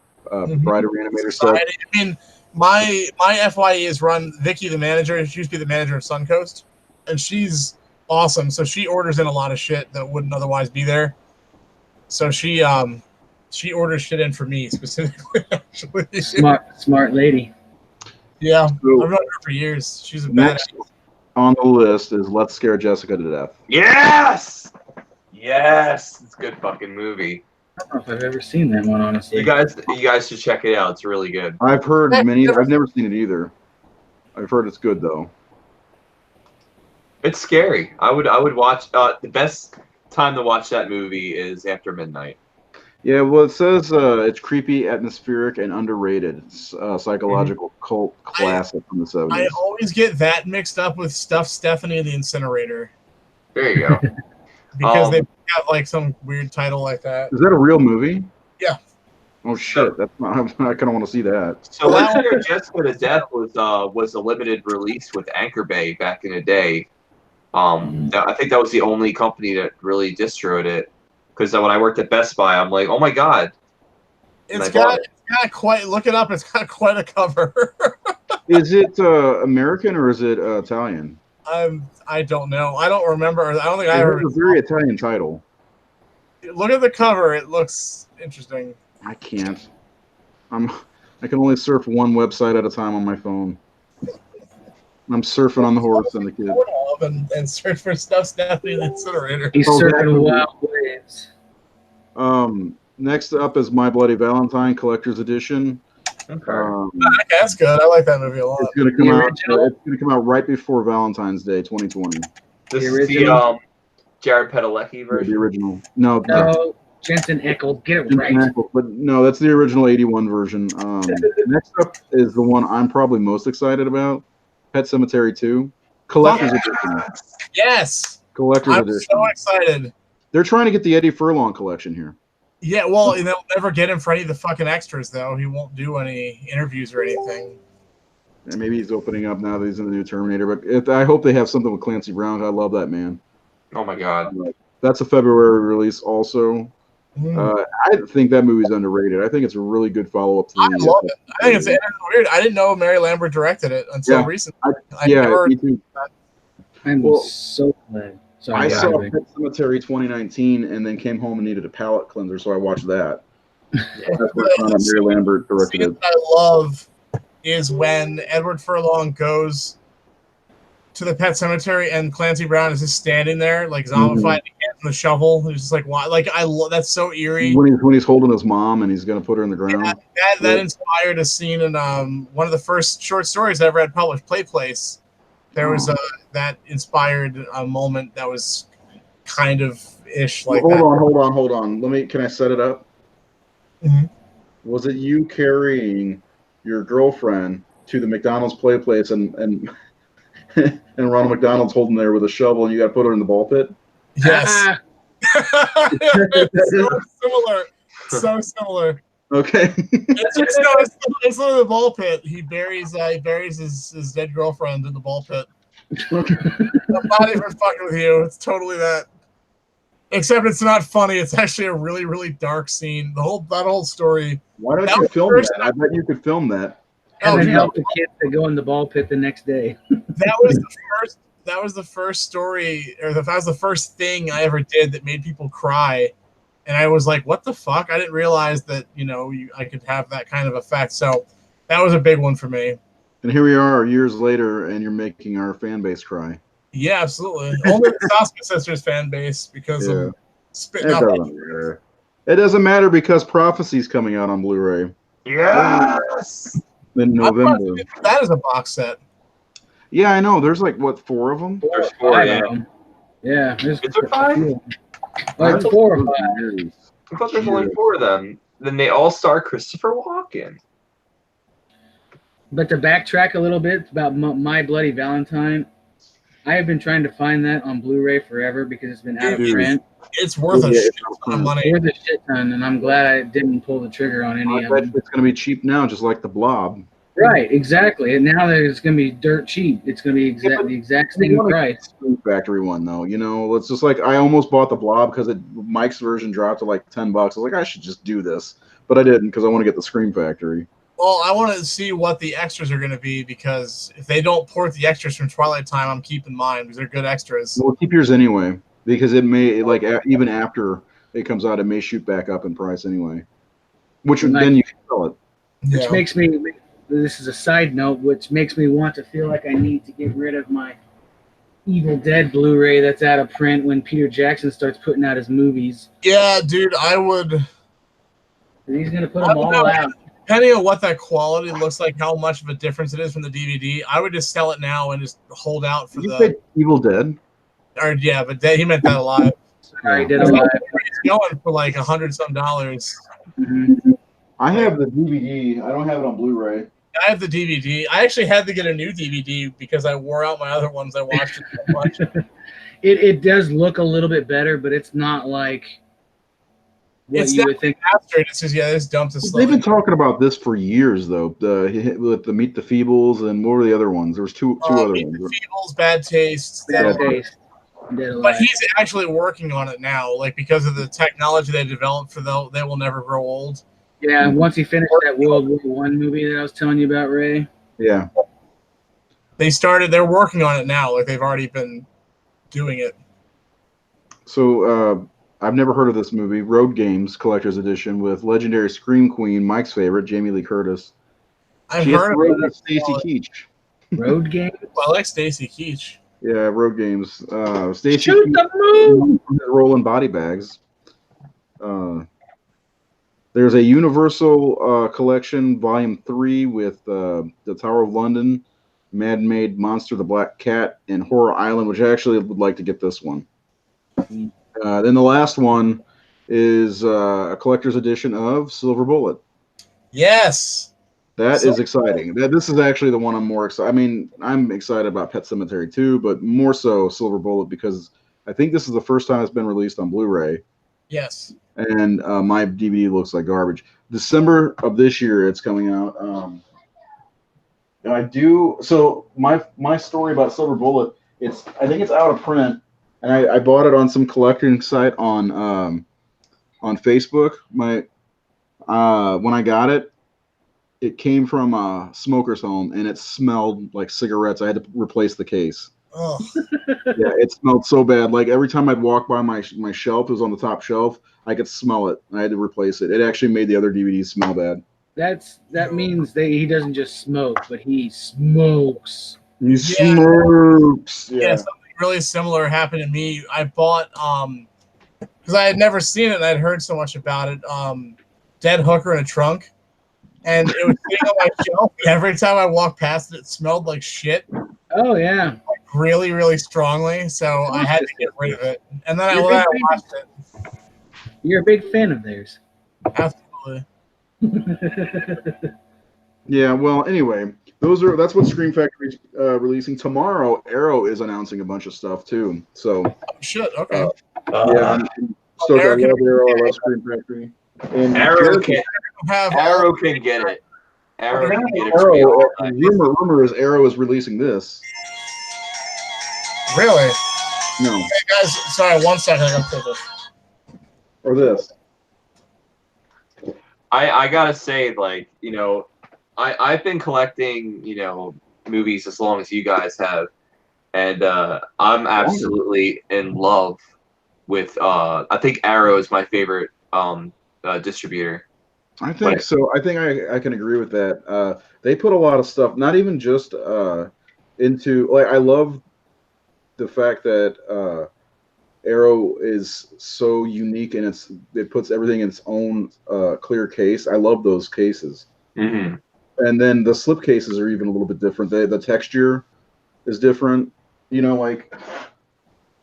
Bride of Reanimator stuff. I mean, my FYE is run Vicky, the manager. She used to be the manager of Suncoast, and she's awesome. So she orders in a lot of shit that wouldn't otherwise be there. So she She orders shit in for me specifically. Actually, Smart lady. yeah, So, I've known her for years. She's a badass. next on the list is Let's Scare Jessica to Death. Yes! Yes! It's a good fucking movie. I don't know if I've ever seen that one, honestly. You guys should check it out. It's really good. I've heard I've never seen it either. I've heard it's good though. It's scary. I would watch. The best time to watch that movie is after midnight. Yeah, well, it says it's creepy, atmospheric, and underrated. It's a psychological cult classic from the 70s. I always get that mixed up with Stuff Stephanie and the Incinerator. There you go. Because they have like some weird title like that. Is that a real movie? Yeah. Oh shit! That's not. I kind of want to see that. So Let's Scare Jessica to Death was a limited release with Anchor Bay back in the day. I think that was the only company that really distroed it. Because when I worked at Best Buy, I'm like, oh my god. It's got quite. Look it up. It's got quite a cover. Is it American or is it Italian? I don't know. I don't remember. I don't think I ever. It's a very Italian title. Look at the cover. It looks interesting. I can't. I can only surf one website at a time on my phone. I'm surfing on the horse Syndicate. And search for Stuff Stephanie and the Incinerator. He's surfing wild waves. Next up is My Bloody Valentine Collector's Edition. Okay. That's good. I like that movie a lot. It's gonna come out. It's gonna come out right before Valentine's Day, 2020. This is the Jared Padalecki version. The original. No, Jensen Ackles. Get it Jensen right. Ackles, but no, that's the original '81 version. Next up is the one I'm probably most excited about: Pet Sematary 2 Collector's Edition. Yes. Collector's I'm Edition. so excited. They're trying to get the Eddie Furlong collection here. Yeah, well, they'll never get him for any of the fucking extras, though. He won't do any interviews or anything. And maybe he's opening up now that he's in the new Terminator. But I hope they have something with Clancy Brown. I love that man. Oh my god. That's a February release also. I think that movie's underrated. I think it's a really good follow-up to I love it. I think it's weird. I didn't know Mary Lambert directed it until recently. Me too. I'm so glad. Sorry, I saw Pet Sematary 2019 and then came home and needed a palate cleanser, so I watched that. That's what Mary Lambert directed it. What I love is when Edward Furlong goes to the Pet Cemetery and Clancy Brown is just standing there, like zombified in the shovel. He's just like, why? Like, that's so eerie. When he's holding his mom and he's going to put her in the ground. That inspired a scene in one of the first short stories I ever had published, Play Place. There was that inspired a moment that was kind of ish like that. Hold on. Can I set it up? Mm-hmm. Was it you carrying your girlfriend to the McDonald's play place and Ronald McDonald's holding there with a shovel and you got to put her in the ball pit? Yes. So similar. Okay. It's literally the ball pit. He buries his dead girlfriend in the ball pit. I'm not even fucking with you. It's totally that. Except it's not funny. It's actually a really, really dark scene. That whole story. Why don't you film that? I bet you could film that. And then help the kids to go in the ball pit the next day. That was the first story, or that was the first thing I ever did that made people cry. And I was like, what the fuck? I didn't realize that, I could have that kind of effect. So that was a big one for me. And here we are years later, and you're making our fan base cry. Yeah, absolutely. Only the Soska Sisters fan base because of spitting out. It doesn't matter because Prophecy's coming out on Blu-ray. Yes! In November. That is a box set. Yeah, I know. There's like, what, 4 of them? There's 4, yeah. Yeah. Is there 5? Like 4 or 5. I thought there's only 4 of them. Then they all star Christopher Walken. But to backtrack a little bit about My Bloody Valentine, I have been trying to find that on Blu-ray forever because it's been out of print. It's worth a shit ton of money. Worth a shit ton, and I'm glad I didn't pull the trigger on any of them. It's going to be cheap now, just like the Blob. Right, exactly. And now it's going to be dirt cheap. It's going to be the exact same price. Scream Factory one, though. It's just like I almost bought the Blob because Mike's version dropped to like $10. I was like, I should just do this, but I didn't because I want to get the Scream Factory. Well, I want to see what the extras are going to be because if they don't port the extras from Twilight Time, I'm keeping mine because they're good extras. We'll keep yours anyway because it may even after it comes out, it may shoot back up in price anyway. Which then you can sell it. Which makes me. This is a side note, which makes me want to feel like I need to get rid of my Evil Dead Blu-ray that's out of print when Peter Jackson starts putting out his movies. Yeah, dude, I would. He's gonna put them all out. Depending on what that quality looks like, how much of a difference it is from the DVD, I would just sell it now and just hold out for the Evil Dead. Or yeah, but he meant that alive. Sorry, Dead Alive. He's going for like $100-some. Mm-hmm. I have the DVD. I don't have it on Blu-ray. I have the DVD. I actually had to get a new DVD because I wore out my other ones. I watched it so much. It does look a little bit better, but it's not like what you would think. After it, it's just this dumped a They've been talking about this for years, though. With the Meet the Feebles and what were the other ones? There was two other Meet ones. The Feebles, Bad Taste. Bad Taste. But he's actually working on it now, like because of the technology they developed for They Will Never Grow Old. Yeah, once he finished that World War I movie that I was telling you about, Ray. Yeah. They're working on it now, like they've already been doing it. So I've never heard of this movie, Road Games Collector's Edition, with legendary Scream Queen, Mike's favorite, Jamie Lee Curtis. I've heard of Stacey Keach. Road Games? Well, I like Stacey Keach. Yeah, Road Games. Stacey Shoot the moon! Rolling body bags. There's a Universal Collection Volume 3 with The Tower of London, Man-Made Monster, The Black Cat, and Horror Island, which I actually would like to get this one. Then the last one is a collector's edition of Silver Bullet. Yes. That is exciting. This is actually the one I'm more excited. I mean, I'm excited about Pet Sematary too, but more so Silver Bullet because I think this is the first time it's been released on Blu-ray. Yes. And my DVD looks like garbage. December of this year, it's coming out. And I do. So my story about Silver Bullet, I think it's out of print, and I bought it on some collecting site on Facebook. When I got it. It came from a smoker's home, and it smelled like cigarettes. I had to replace the case. Oh. Yeah, it smelled so bad. Like every time I'd walk by my shelf, it was on the top shelf, I could smell it. I had to replace it. It actually made the other DVDs smell bad. That means that he doesn't just smoke, but he smokes. He smokes. Yeah, something really similar happened to me. I bought because I had never seen it and I'd heard so much about it. Dead Hooker in a Trunk. And it was sitting on my shelf. Every time I walked past it, it smelled like shit. Oh, yeah. Like really, really strongly. So I had to get rid of it. And then I watched it. You're a big fan of theirs. Absolutely. Yeah, well, anyway, that's what Scream Factory's releasing. Tomorrow, Arrow is announcing a bunch of stuff, too. So, shit, okay. Yeah, so I love Arrow. I love Scream Factory. And Arrow can get it. Arrow can get it. Rumor is Arrow is releasing this. Really? No. Hey guys, sorry, 1 second. I gotta put this. Or this. I gotta say, like, I've been collecting, movies as long as you guys have, and I'm absolutely in love with. I think Arrow is my favorite distributor. I think so. I think I can agree with that. They put a lot of stuff, not even just into, like, I love the fact that Arrow is so unique and it puts everything in its own clear case. I love those cases. Mm-hmm. And then the slip cases are even a little bit different. The texture is different. Like,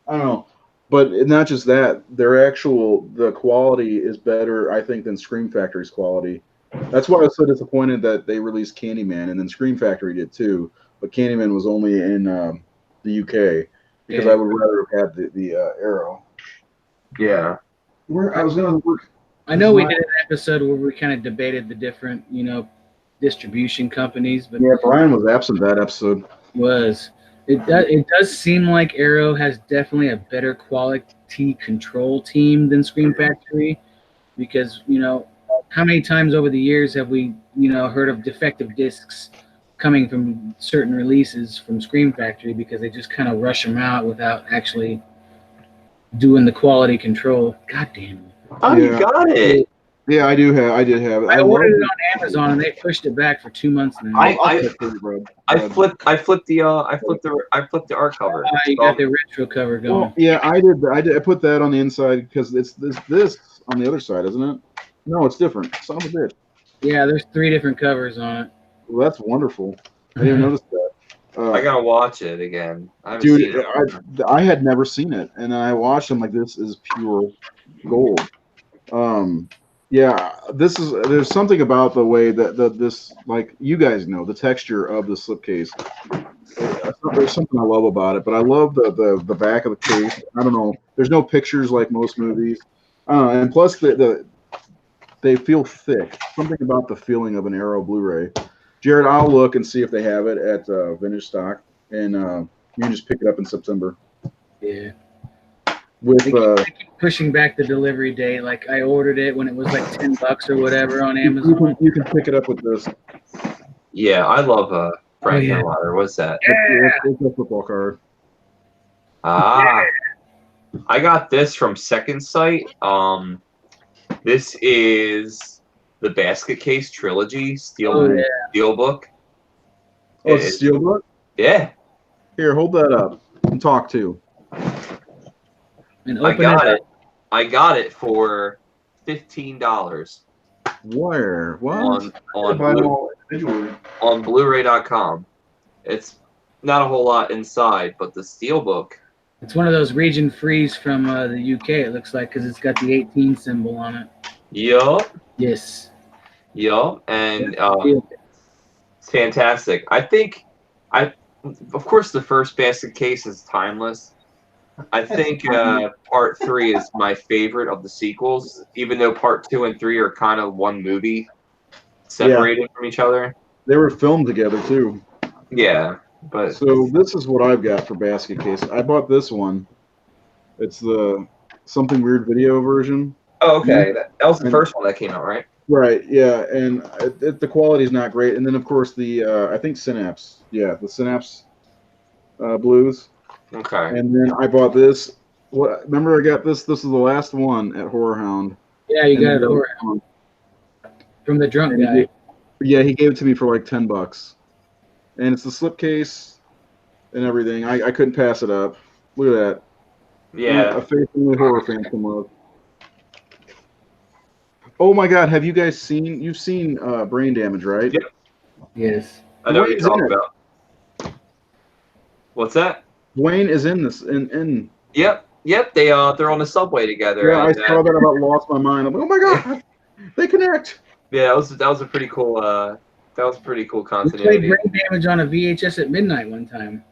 I don't know. But not just that, the quality is better, I think, than Scream Factory's quality. That's why I was so disappointed that they released Candyman, and then Scream Factory did too. But Candyman was only in the UK because I would rather have had the Arrow. Yeah. I know we did an episode where we kind of debated the different, distribution companies, but yeah, Brian was absent that episode. It does seem like Arrow has definitely a better quality control team than Scream Factory, because how many times over the years have we heard of defective discs coming from certain releases from Scream Factory because they just kind of rush them out without actually doing the quality control. God damn it! Oh, yeah. You got it. Yeah, I did have it. I ordered it on Amazon and they pushed it back for 2 months now. I flipped the art cover. You got the retro cover going. Well, yeah, I did. I put that on the inside because it's this on the other side, isn't it? No, it's different. Son of a bitch. Yeah, there's 3 different covers on it. Well, that's wonderful. I didn't notice that. I gotta watch it again. I haven't Dude, seen it. I had never seen it, and then I watched. I'm like, this is pure gold. Yeah, there's something about the way that this, like, you guys know the texture of the slipcase. There's something I love about it, but I love the back of the case. I don't know. There's no pictures like most movies, and plus they feel thick. Something about the feeling of an Arrow Blu-ray. Jared, I'll look and see if they have it at vintage stock, and you can just pick it up in September. Yeah. With they keep pushing back the delivery date. Like I ordered it when it was like $10 or whatever on Amazon. You can pick it up with this. Yeah, I love Frank Henwater. What's that? It's a football card. Ah, yeah. I got this from Second Sight. This is the Basket Case Trilogy Steelbook. Oh, it's a Steelbook? Yeah. Here, hold that up and talk to. And I got it for $15. Where? What? On Blu-ray.com. It's not a whole lot inside, but the Steelbook. It's one of those region frees from the UK. It looks like because it's got the 18 symbol on it. Yup. Yes. Yup, and it's fantastic. Of course, the first Basket Case is timeless. I think Part 3 is my favorite of the sequels, even though Part 2 and 3 are kind of one movie, separated from each other. They were filmed together too. Yeah, but so this is what I've got for Basket Case. I bought this one. It's the Something Weird video version. Oh, okay. That was the first one that came out, right? Right. Yeah, and the quality's not great. And then of course the I think Synapse. Yeah, the Synapse blues. Okay. And then I bought this. Remember I got this? This is the last one at Horror Hound. Yeah, you got it at Horror Hound. From the drunk guy. He gave it to me for like $10. And it's the slipcase and everything. I couldn't pass it up. Look at that. Yeah. A faithfully horror fan can love. Oh my God! Have you guys seen? You've seen Brain Damage, right? Yep. Yes. I know what you're talking about. What's that? Dwayne is in this. In. Yep. They're on the subway together. Yeah, I saw that. About lost my mind. I'm like, oh my God, they connect. Yeah, that was a pretty cool. That was a pretty cool We continuity. played Brain Damage on a VHS at midnight one time.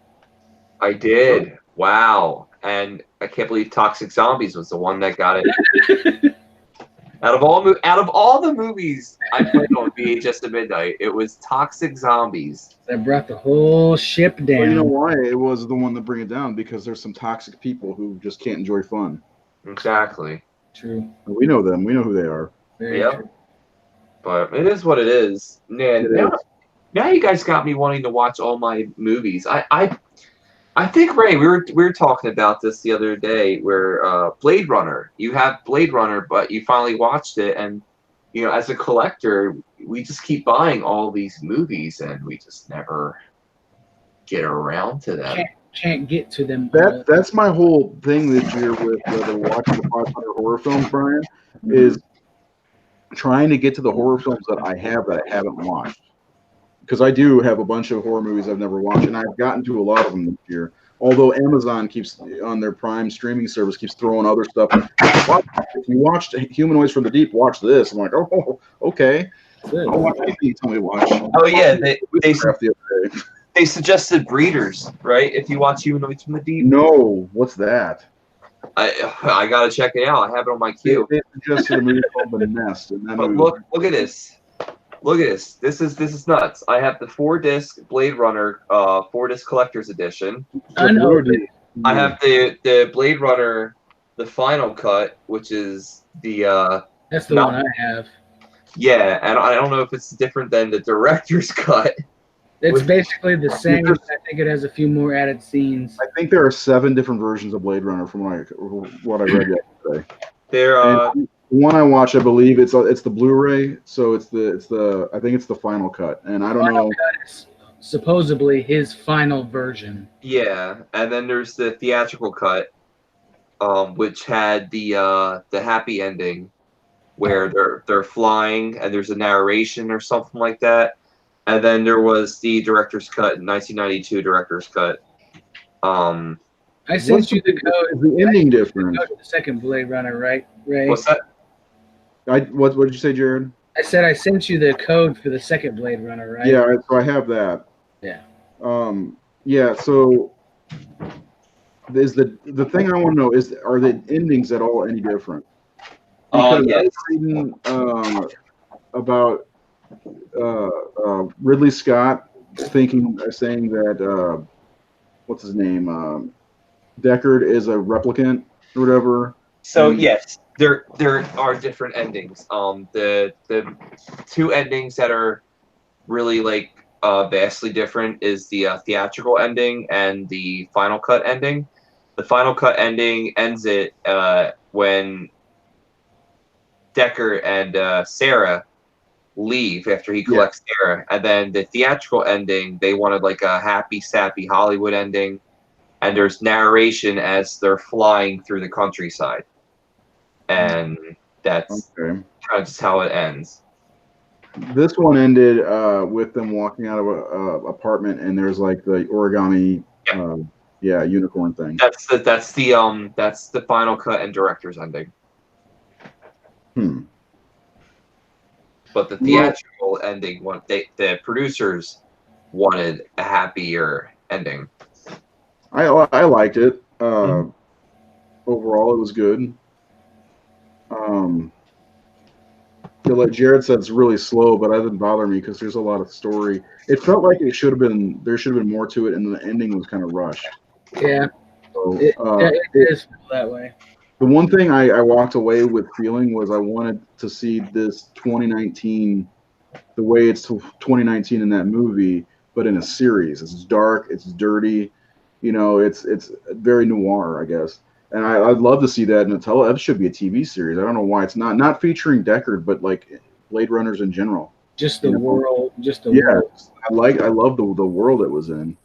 I did. Wow. And I can't believe Toxic Zombies was the one that got it. Out of all the movies I played on VHS at midnight, it was Toxic Zombies. That brought the whole ship down. Well, you know why? It was the one that bring it down because there's some toxic people who just can't enjoy fun. Exactly. True. We know them. We know who they are. Very true. But it is what it is. Now you guys got me wanting to watch all my movies. I think, Ray, we were talking about this the other day where Blade Runner, you have Blade Runner, but you finally watched it. And, you know, as a collector, we just keep buying all these movies and we just never get around to them. Can't get to them. That's my whole thing this year with watching the 500 horror films, Brian, is trying to get to the horror films that I haven't watched. Because I do have a bunch of horror movies I've never watched, and I've gotten to a lot of them this year. Although Amazon keeps, on their Prime streaming service, keeps throwing other stuff. If you watched Humanoids from the Deep, watch this. I'm like, oh, okay. I'll watch anything you tell me to watch. Oh, yeah. They suggested Breeders, right? If you watch Humanoids from the Deep. No. What's that? I got to check it out. I have it on my queue. They suggested a movie called The Nest. And but look at this. Look at this. This is nuts. I have the 4-disc Blade Runner 4-disc collector's edition. I know. I have the Blade Runner, the final cut, which is the that's the one I have. Yeah, and I don't know if it's different than the director's cut. It's basically the same. I think it has a few more added scenes. I think there are 7 different versions of Blade Runner from what I read yesterday. The one I watched, I believe it's the Blu-ray, so it's the I think it's the final cut, and I don't know. Cut is supposedly his final version. Yeah, and then there's the theatrical cut, which had the happy ending, where they're flying and there's a narration or something like that. And then there was the director's cut, 1992 director's cut. I sent you the code. Is the ending different? The second Blade Runner, right, Ray? What's that? What did you say, Jared? I said I sent you the code for the second Blade Runner, right? Yeah, so I have that. Yeah. Yeah. So is the thing I want to know is, are the endings at all any different? Because Yes. I was reading about Ridley Scott saying that what's his name, Deckard is a replicant or whatever. So yes, there are different endings. The two endings that are really like vastly different is the theatrical ending and the final cut ending. The final cut ending ends it when Deckard and Sarah leave after he collects Sarah, and then the theatrical ending, they wanted like a happy, sappy Hollywood ending, and there's narration as they're flying through the countryside, and that's kind of just how it ends. This one ended with them walking out of a apartment, and there's like the origami, unicorn thing. That's the final cut and director's ending. But the theatrical ending, the producers wanted a happier ending. I liked it. Overall, it was good. Like Jared said, it's really slow, but that didn't bother me because there's a lot of story. It felt like there should have been more to it, and the ending was kind of rushed. Yeah, so, it is that way. The one thing I walked away with feeling was I wanted to see this 2019, the way it's 2019 in that movie, but in a series. It's dark, it's dirty, it's very noir, I guess. And I'd love to see that in that should be a TV series. I don't know why it's not featuring Deckard, but like Blade Runners in general. Just the world, world. I love the world it was in.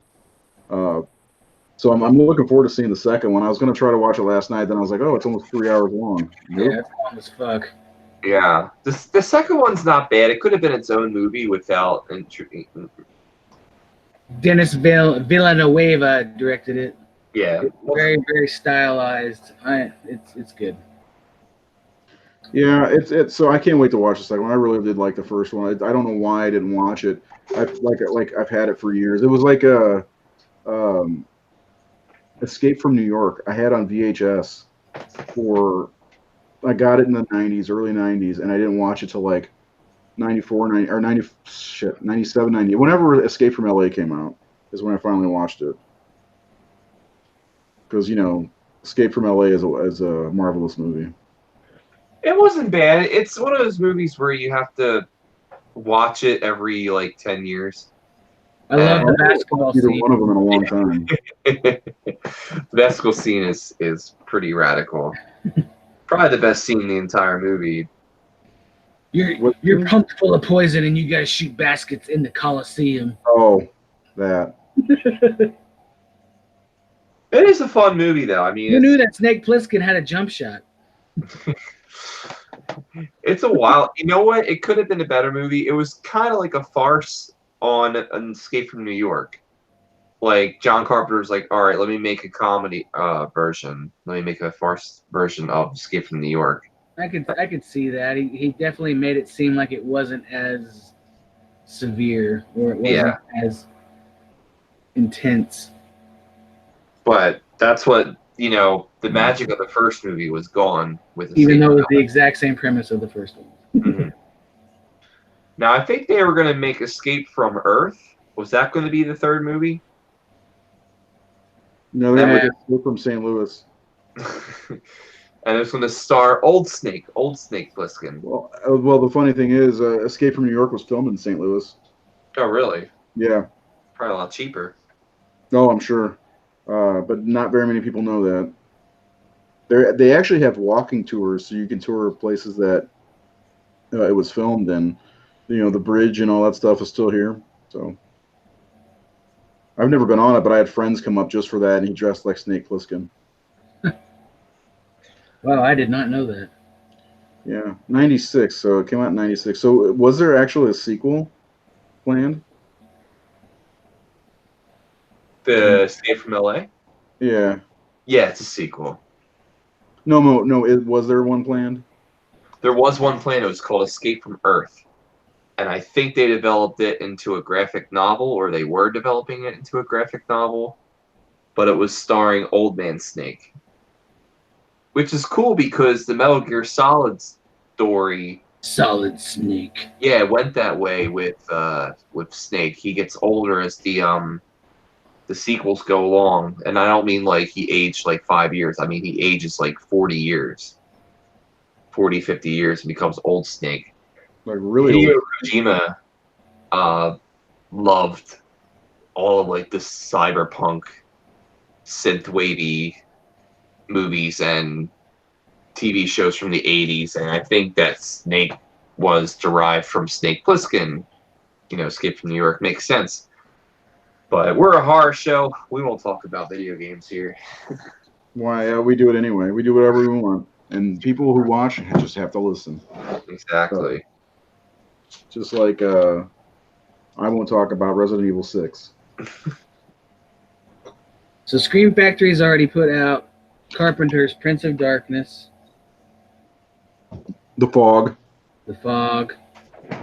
So I'm looking forward to seeing the second one. I was going to try to watch it last night, then I was like, oh, it's almost 3 hours long. Nope. Yeah, it's long as fuck. Yeah, the second one's not bad. It could have been its own movie without. Dennis Villanueva directed it. Yeah, it's very, very stylized. It's good. Yeah, it's so I can't wait to watch the second one. I really did like the first one. I don't know why I didn't watch it. I've had it for years. It was like a Escape from New York. I had on VHS I got it in the 90s, early 90s, and I didn't watch it till like 94, 90, or 97, 90. Whenever Escape from LA came out is when I finally watched it. Because, Escape from LA is a marvelous movie. It wasn't bad. It's one of those movies where you have to watch it every like 10 years. I love the basketball scene. One of them in a long time. The basketball scene is pretty radical. Probably the best scene in the entire movie. You're pumped full of poison and you guys shoot baskets in the Coliseum. Oh, that. It is a fun movie, though. I mean, who knew that Snake Plissken had a jump shot? It's a wild. You know what? It could have been a better movie. It was kind of like a farce on an Escape from New York. Like John Carpenter's like, all right, let me make a comedy version. Let me make a farce version of Escape from New York. I could see that. He definitely made it seem like it wasn't as severe or it wasn't as intense. But that's what, the magic of the first movie was gone with Escape. Even though it was the exact same premise of the first one. Mm-hmm. Now, I think they were going to make Escape from Earth. Was that going to be the third movie? No, they were Escape from St. Louis. And it was going to star Old Snake Plissken. Well, the funny thing is, Escape from New York was filmed in St. Louis. Oh, really? Yeah. Probably a lot cheaper. Oh, I'm sure. But not very many people know that. They actually have walking tours, so you can tour places that it was filmed in. The bridge and all that stuff is still here. So I've never been on it, but I had friends come up just for that, and he dressed like Snake Plissken. Wow, I did not know that. Yeah, 96. So it came out in 96. So was there actually a sequel planned? The Escape from LA? Yeah. Yeah, it's a sequel. No. Was there one planned? There was one planned. It was called Escape from Earth. And I think they developed it into a graphic novel, or they were developing it into a graphic novel. But it was starring Old Man Snake. Which is cool because the Metal Gear Solid story... Solid Snake. Yeah, it went that way with Snake. He gets older as the sequels go along. And I don't mean like he aged like 5 years. I mean he ages like 40 years. 40, 50 years and becomes Old Snake. Like really Hideo old. Kojima loved all of like the cyberpunk synth wavy movies and TV shows from the 80s, and I think that Snake was derived from Snake Plissken. Escape from New York makes sense. But we're a horror show. We won't talk about video games here. Why? We do it anyway. We do whatever we want. And people who watch just have to listen. Exactly. Just like I won't talk about Resident Evil 6. So Scream Factory's already put out Carpenter's Prince of Darkness, The Fog. The Fog,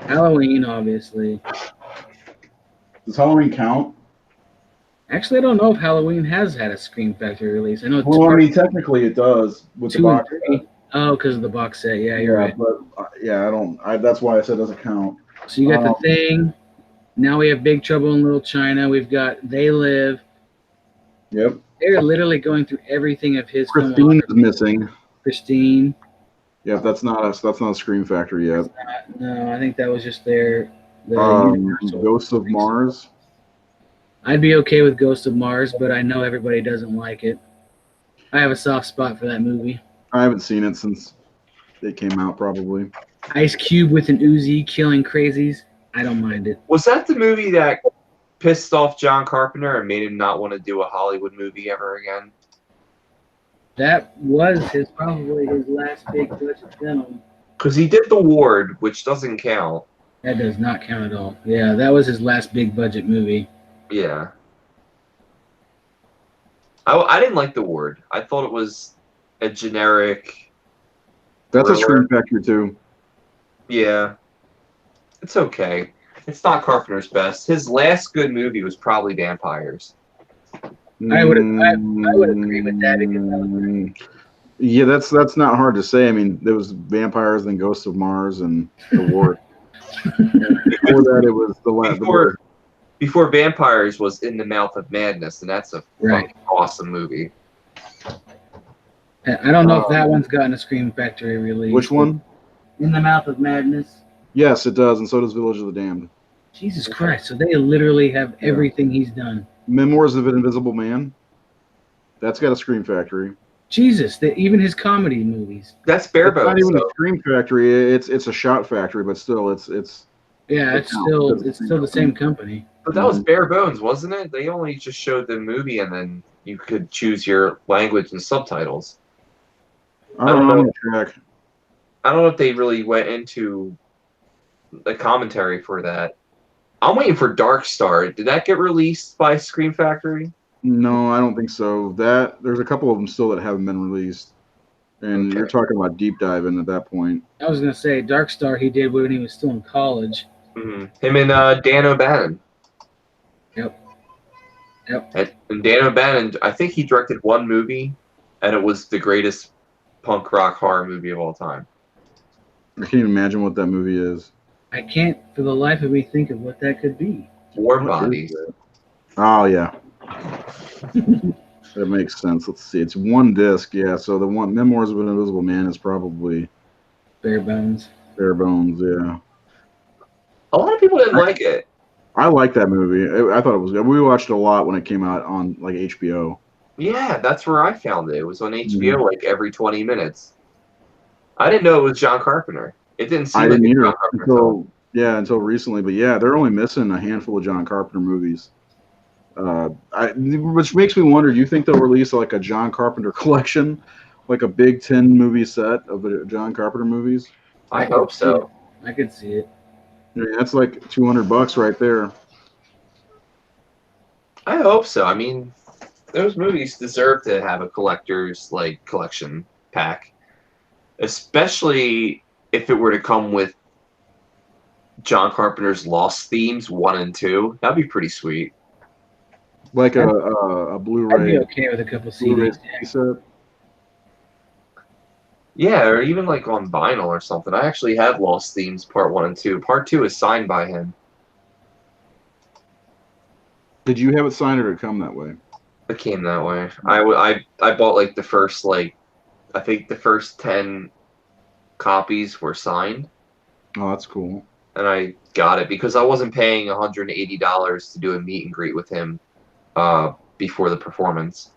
Halloween, obviously. Does Halloween count? Actually, I don't know if Halloween has had a Scream Factory release. I know. Well, I mean, technically it does with the 2 and box 3. set. Oh, because of the box set. Yeah, you're right. But I don't. That's why I said it doesn't count. So you got The Thing. Now we have Big Trouble in Little China. We've got They Live. Yep. They're literally going through everything of his. Christine is missing. Christine. Yeah, that's not a Scream Factory yet. No, I think that was just their. Ghosts of Mars. I'd be okay with Ghost of Mars, but I know everybody doesn't like it. I have a soft spot for that movie. I haven't seen it since it came out, probably. Ice Cube with an Uzi killing crazies. I don't mind it. Was that the movie that pissed off John Carpenter and made him not want to do a Hollywood movie ever again? That was probably his last big budget film. Because he did The Ward, which doesn't count. That does not count at all. Yeah, that was his last big budget movie. Yeah. I didn't like The Ward. I thought it was a generic... That's thriller. a Scream Factory, too. Yeah. It's okay. It's not Carpenter's best. His last good movie was probably Vampires. I would agree with that. Because yeah, that's not hard to say. I mean, there was Vampires, then Ghosts of Mars, and The Ward. Before that, it was the last. Before Vampires was In the Mouth of Madness, and that's a fucking awesome movie. I don't know if that one's gotten a Scream Factory release. Which one? In the Mouth of Madness. Yes, it does, and so does Village of the Damned. Jesus Christ! So they literally have everything he's done. Memoirs of an Invisible Man. That's got a Scream Factory. Jesus, even his comedy movies. That's bare bones. It's not even a Scream Factory. It's a shot factory, but still, it's. Yeah, it's still the same company. But that was bare bones, wasn't it? They only just showed the movie, and then you could choose your language and subtitles. I don't know. I don't know if they really went into the commentary for that. I'm waiting for Dark Star. Did that get released by Scream Factory? No, I don't think so. There's a couple of them still that haven't been released, and you're talking about deep diving at that point. I was gonna say Dark Star he did when he was still in college. Mm-hmm. Him and Dan O'Bannon. Yep. And Dan O'Bannon, I think he directed one movie, and it was the greatest punk rock horror movie of all time. I can't even imagine what that movie is. I can't for the life of me think of what that could be. Warm Bodies. Oh, yeah. That makes sense. Let's see. It's one disc, yeah. So the one Memoirs of an Invisible Man is probably Bare Bones. Bare Bones, yeah. A lot of people didn't like it. I like that movie. I thought it was good. We watched it a lot when it came out on like HBO. Yeah, that's where I found it. It was on HBO like every 20 minutes. I didn't know it was John Carpenter. It didn't seem I like didn't a either John Carpenter film. until recently. But yeah, they're only missing a handful of John Carpenter movies. Which makes me wonder. Do you think they'll release like a John Carpenter collection, like a big 10 movie set of John Carpenter movies? I hope so. I could see it. I mean, that's like $200 right there. I hope so. I mean, those movies deserve to have a collector's like collection pack, especially if it were to come with John Carpenter's Lost themes 1 and 2. That'd be pretty sweet. Like a I'd Blu-ray. be okay with a couple Blu-ray CDs. set. Yeah, or even like on vinyl or something. I actually have Lost themes part 1 and 2. Part 2 is signed by him. Did you have it signed or did it come that way? It came that way. I bought like the first I think the first 10 copies were signed. Oh, that's cool. And I got it because I wasn't paying $180 to do a meet and greet with him before the performance.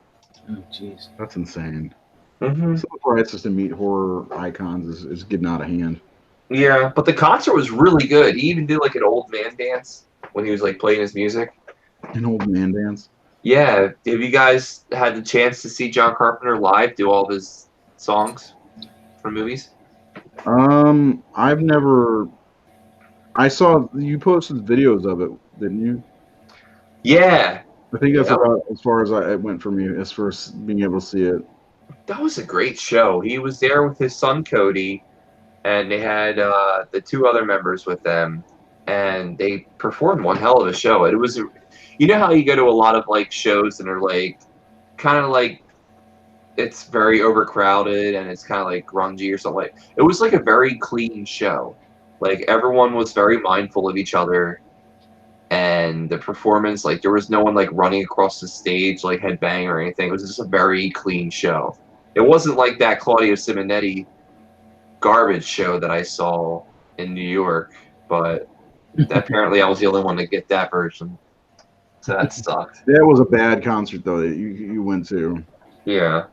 Oh, jeez. That's insane. Mm-hmm. Some prices to meet horror icons is getting out of hand. Yeah, but the concert was really good. He even did like an old man dance when he was like playing his music. An old man dance. Yeah, have you guys had the chance to see John Carpenter live do all of his songs from movies? I've never. I saw you posted videos of it, didn't you? Yeah, I think that's about as far as it went for me, as far as being able to see it. that was a great show. He was there with his son Cody, and they had the 2 other members with them, and they performed one hell of a show. It was, you know how you go to a lot of like shows and are like, kind of like, it's very overcrowded and it's kind of like grungy or something like. It was like a very clean show. Like everyone was very mindful of each other, and the performance, like there was no one like running across the stage like headbang or anything. It was just a very clean show. It wasn't like that Claudio Simonetti garbage show that I saw in New York, but apparently I was the only one to get that version. So that sucked. That was a bad concert though that you went to. Yeah.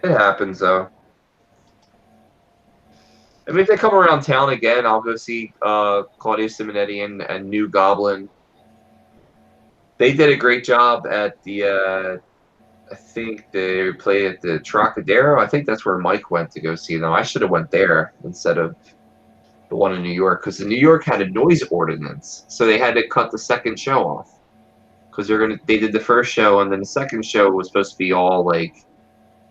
It happens though. I mean, if they come around town again, I'll go see Claudio Simonetti and New Goblin. They did a great job at the, I think they played at the Trocadero. I think that's where Mike went to go see them. I should have went there instead of the one in New York, because the New York had a noise ordinance, so they had to cut the second show off. Because they did the first show, and then the second show was supposed to be all like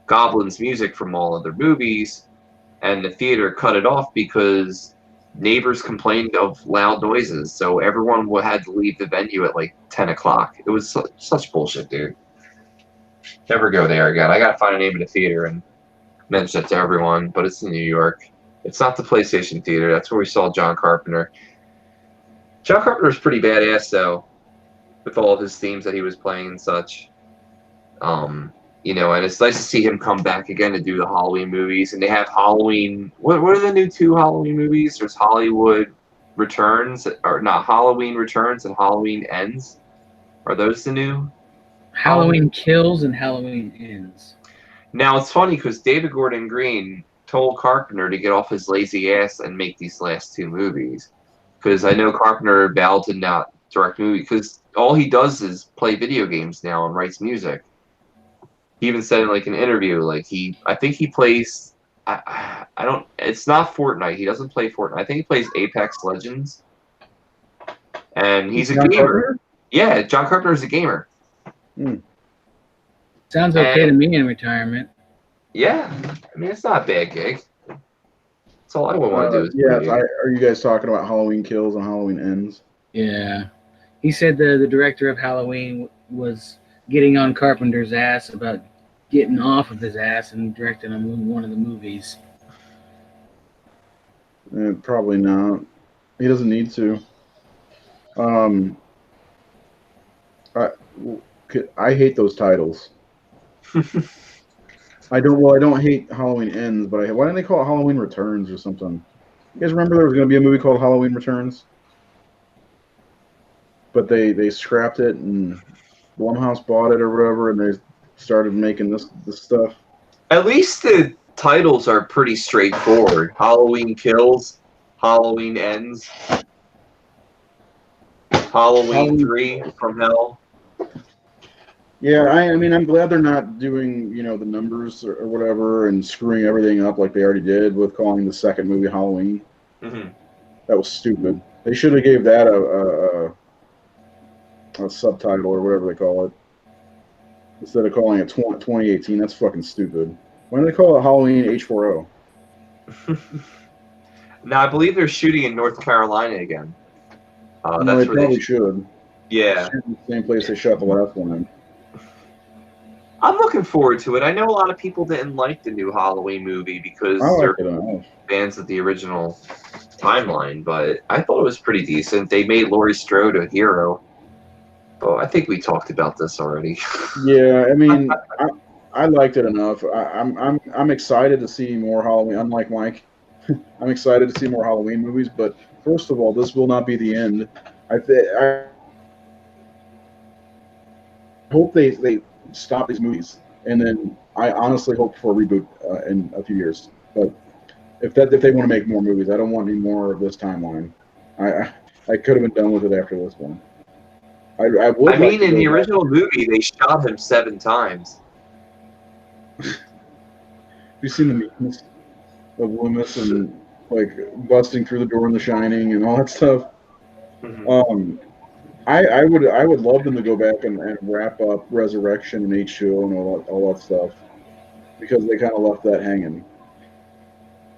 Goblin's music from all other movies. And the theater cut it off because neighbors complained of loud noises, so everyone had to leave the venue at like 10 o'clock. It was such bullshit, dude. Never go there again. I gotta find a name of the theater and mention it to everyone, but it's in New York. It's not the PlayStation Theater. That's where we saw John Carpenter. John Carpenter's pretty badass, though, with all of his themes that he was playing and such. You know, and it's nice to see him come back again to do the Halloween movies. And they have Halloween. What are the new 2 Halloween movies? There's Hollywood Returns, or not Halloween Returns and Halloween Ends. Are those the new? Halloween Kills and Halloween Ends. Now it's funny because David Gordon Green told Carpenter to get off his lazy ass and make these last 2 movies, because I know Carpenter vowed to not direct movies because all he does is play video games now and writes music. He even said in like an interview, like I think he plays, I don't, it's not Fortnite. He doesn't play Fortnite. I think he plays Apex Legends, and he's a gamer. Carpenter? Yeah, John Carpenter's a gamer. Sounds okay to me in retirement. Yeah, I mean it's not a bad gig. That's all I would want to do. Are you guys talking about Halloween Kills and Halloween Ends? Yeah, he said the director of Halloween was getting on Carpenter's ass about getting off of his ass and directing one of the movies. Probably not. He doesn't need to. I hate those titles. I don't hate Halloween Ends, but why didn't they call it Halloween Returns or something? You guys remember there was going to be a movie called Halloween Returns? But they scrapped it, and Blumhouse bought it or whatever, and they started making this stuff. At least the titles are pretty straightforward. Halloween Kills, Halloween Ends, Halloween 3 from Hell. Yeah, I mean, I'm glad they're not doing, the numbers or whatever and screwing everything up like they already did with calling the second movie Halloween. Mm-hmm. That was stupid. They should have gave that a subtitle or whatever they call it instead of calling it 2018. That's fucking stupid. Why do they call it Halloween H40? Now I believe they're shooting in North Carolina again. No, That's they where probably should. Yeah. The same place they shot the last one in. I'm looking forward to it. I know a lot of people didn't like the new Halloween movie because they're fans of the original timeline, but I thought it was pretty decent. They made Laurie Strode a hero. Oh, I think we talked about this already. Yeah, I mean, I liked it enough. I'm excited to see more Halloween. Unlike Mike, I'm excited to see more Halloween movies. But first of all, this will not be the end. I hope they stop these movies, and then I honestly hope for a reboot in a few years. But if they want to make more movies, I don't want any more of this timeline. I could have been done with it after this one. I mean, in the original movie, they shot him 7 times. Have you seen the memes of Loomis and like busting through the door in The Shining and all that stuff? Mm-hmm. I would love them to go back and wrap up Resurrection and H2O and all that stuff because they kind of left that hanging.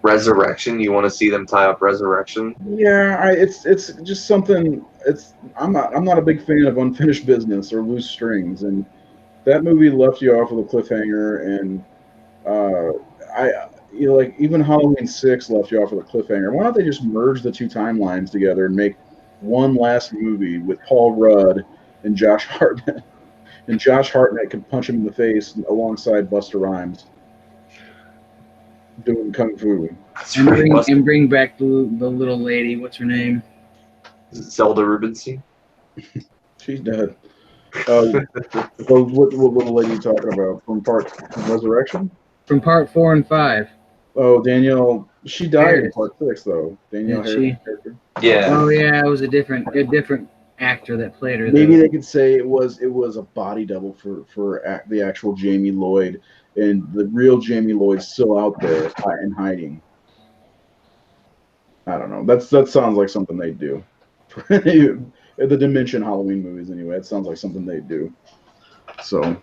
Resurrection? You want to see them tie up Resurrection? Yeah, it's just something. I'm not a big fan of unfinished business or loose strings, and that movie left you off with a cliffhanger, and like even Halloween 6 left you off with a cliffhanger. Why don't they just merge the two timelines together and make one last movie with Paul Rudd and Josh Hartnett, and Josh Hartnett can punch him in the face alongside Busta Rhymes doing kung fu. And bring back the little lady. What's her name? Zelda Rubinstein. She's dead. What little lady are you talking about? From Resurrection? From part 4 and 5. Oh, Danielle. She died in part 6, though. Danielle Harris' character. Yeah. Oh yeah, it was a different actor that played her. Maybe they could say it was a body double for the actual Jamie Lloyd, and the real Jamie Lloyd's still out there and hiding. I don't know. That sounds like something they'd do. The Dimension Halloween movies, anyway. It sounds like something they'd do. So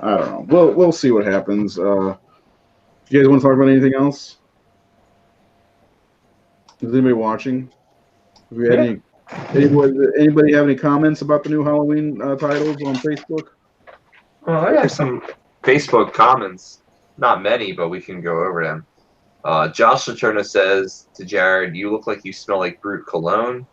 I don't know. We'll see what happens. You guys want to talk about anything else? Is anybody watching? Have we had anybody have any comments about the new Halloween titles on Facebook? Well, I have some Facebook comments. Not many, but we can go over them. Josh Laterna says to Jared, "You look like you smell like Brute Cologne."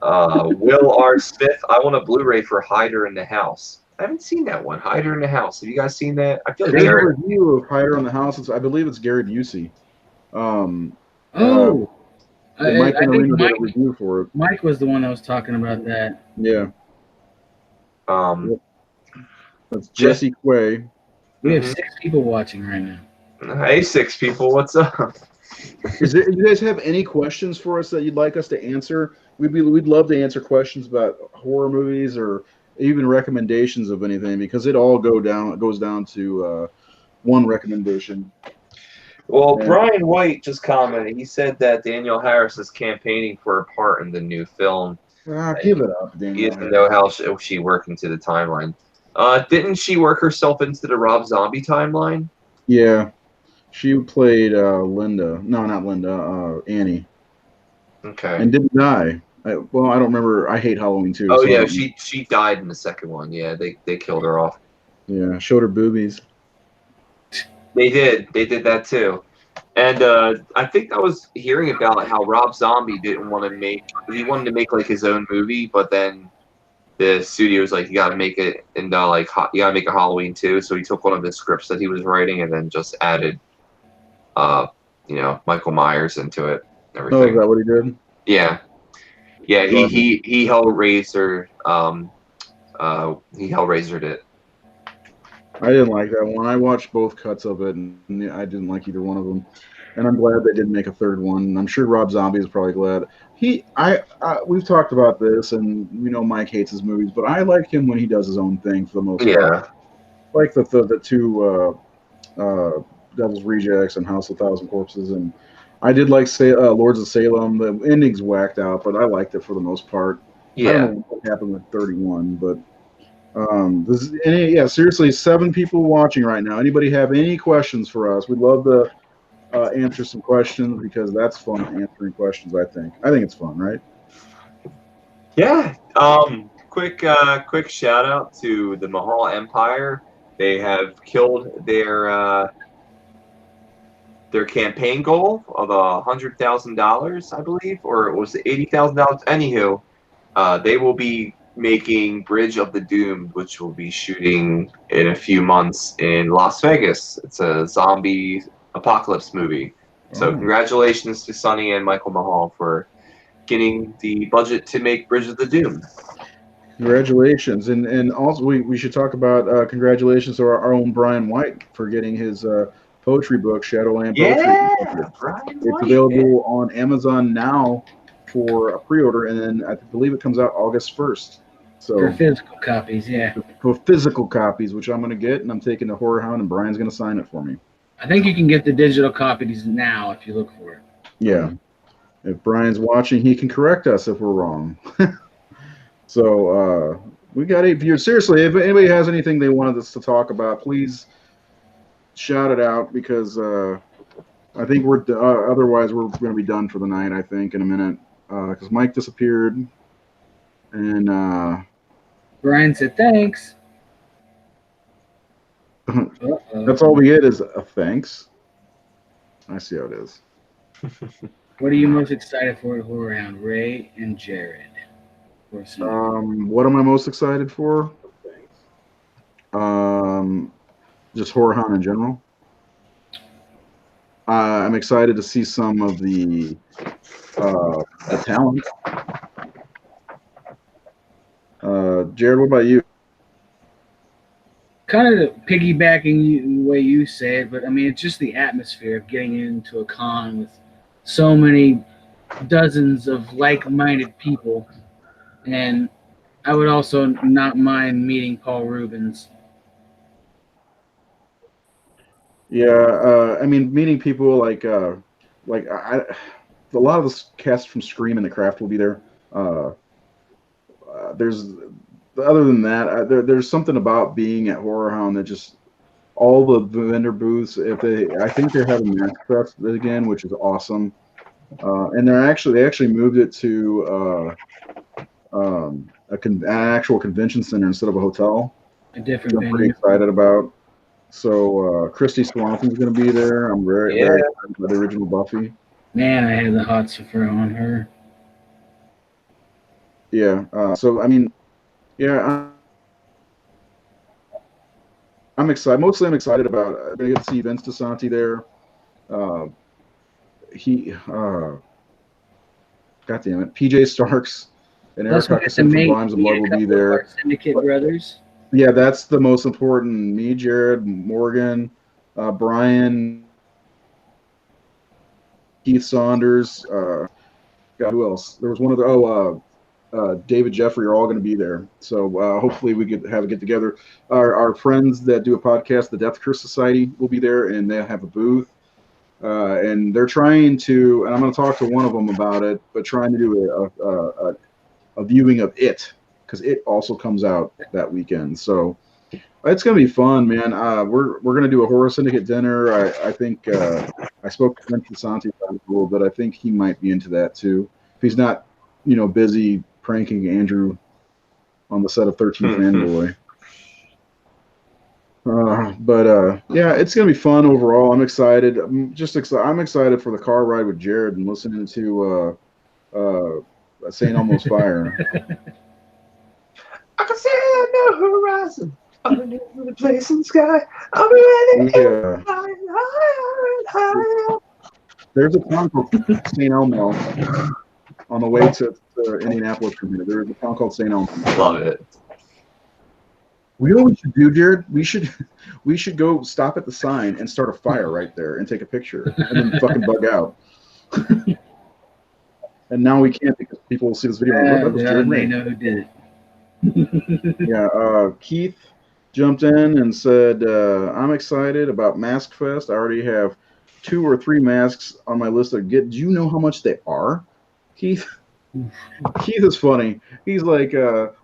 Will R. Smith, "I want a Blu-ray for Hider in the House." I haven't seen that one. Hider in the House. Have you guys seen that? I feel like There's a review of Hider in the House. I believe it's Gary Busey. Mike I think did a review for it. Mike was the one that was talking about that. Yeah. That's Jesse Quay. We have 6 people watching right now. Hey, 6 people, what's up? Do you guys have any questions for us that you'd like us to answer? We'd love to answer questions about horror movies or even recommendations of anything, because it all goes down to one recommendation. Well, Brian White just commented. He said that Danielle Harris is campaigning for a part in the new film. Give it up, Danielle. He doesn't know how she worked into the timeline. Didn't she work herself into the Rob Zombie timeline? Yeah. She played Linda. No, not Linda. Annie. Okay. And didn't die. I don't remember. I hate Halloween too. Oh, yeah. She died in the second one. Yeah, they killed her off. Yeah, showed her boobies. They did that too. And I think I was hearing about how Rob Zombie didn't want to make. He wanted to make like his own movie, but then the studio was like, "You got to make it into you got to make a Halloween too." So he took one of the scripts that he was writing and then just added, Michael Myers into it. Everything. Oh, is that what he did? Yeah. Yeah, he Hellraiser He Hellraisered it. I didn't like that one. I watched both cuts of it, and I didn't like either one of them. And I'm glad they didn't make a third one. I'm sure Rob Zombie is probably glad. We've talked about this, and we know Mike hates his movies, but I like him when he does his own thing for the most part. Yeah. Like the two Devil's Rejects and House of Thousand Corpses, and I did like Lords of Salem. The ending's whacked out, but I liked it for the most part. I Yeah. don't know what happened with 31, but seriously, 7 people watching right now. Anybody have any questions for us? We'd love to answer some questions because that's fun answering questions. I think it's fun, right? Yeah. Quick shout out to the Mahal Empire. They have killed their campaign goal of $100,000, I believe, or it was $80,000. Anywho, they will be making Bridge of the Doomed, which will be shooting in a few months in Las Vegas. It's a zombie apocalypse movie. So congratulations to Sonny and Michael Mahal for getting the budget to make Bridge of the Doomed. Congratulations, and also we should talk about congratulations to our own Brian White for getting his poetry book, Shadowland Poetry. Yeah, it's available on Amazon now for a pre-order, and then I believe it comes out August 1st. So for physical copies, yeah. For physical copies, which I'm going to get, and I'm taking to Horror Hound, and Brian's going to sign it for me. I think you can get the digital copies now if you look for it. Yeah. If Brian's watching, he can correct us if we're wrong. So we got 8 viewers. Seriously, if anybody has anything they wanted us to talk about, please shout it out, because I think we're otherwise we're going to be done for the night, I think, in a minute, because Mike disappeared. And Brian said thanks. That's all we get is a thanks. I see how it is. What are you most excited for at Horror Hound, Ray and Jared? What am I most excited for? Just Horror Hound in general. I'm excited to see some of the talent. Jared, what about you? Kind of piggybacking you, the way you say it, but I mean, it's just the atmosphere of getting into a con with so many dozens of like-minded people. And I would also not mind meeting Paul Rubens. Yeah, I mean, meeting people like a lot of the cast from Scream and The Craft will be there. Other than that, there's something about being at Horror Hound that just all the vendor booths. I think they're having Mask Fest again, which is awesome. And they actually moved it to an actual convention center instead of a hotel. A different venue. I'm pretty excited about. So Christy Swanson's going to be there. I'm very excited about the original Buffy. Man, I had the hots for on her. Yeah. So I mean, yeah. I'm excited. Mostly, I'm excited about. I'm going to get to see Vince DeSanti there. God damn it, PJ Starks and Eric Hutchinson from Volumes of Blood will be there. Syndicate brothers. Yeah, that's the most important. Me, Jared, Morgan, Brian, Keith Saunders. God, who else? There was one other. David Jeffrey are all going to be there. So hopefully we get have a get together. Our friends that do a podcast, the Death Curse Society, will be there, and they'll have a booth. And they're trying to, and I'm going to talk to one of them about it, but trying to do a viewing of It, because It also comes out that weekend. So it's going to be fun, man. We're going to do a Horror Syndicate dinner. I think I spoke to Vince DeSanti about it a little bit. I think he might be into that too. If he's not, busy pranking Andrew on the set of 13th Fanboy. Yeah, it's gonna be fun overall. I'm excited. I'm excited for the car ride with Jared and listening to St. Elmo's Fire. I can see no horizon underneath the blazing sky. I'll be ready. Yeah. There's a town called St. Elmo on the way to Indianapolis from here. There's a town called St. Elmo. Love it. We know what we should do, Jared. We should go stop at the sign and start a fire right there and take a picture and then fucking bug out. And now we can't because people will see this video. And, that was Jared they May. know who did it. Yeah, Keith jumped in and said, I'm excited about Mask Fest. I already have 2 or 3 masks on my list of get. Do you know how much they are, Keith? Keith is funny. He's like,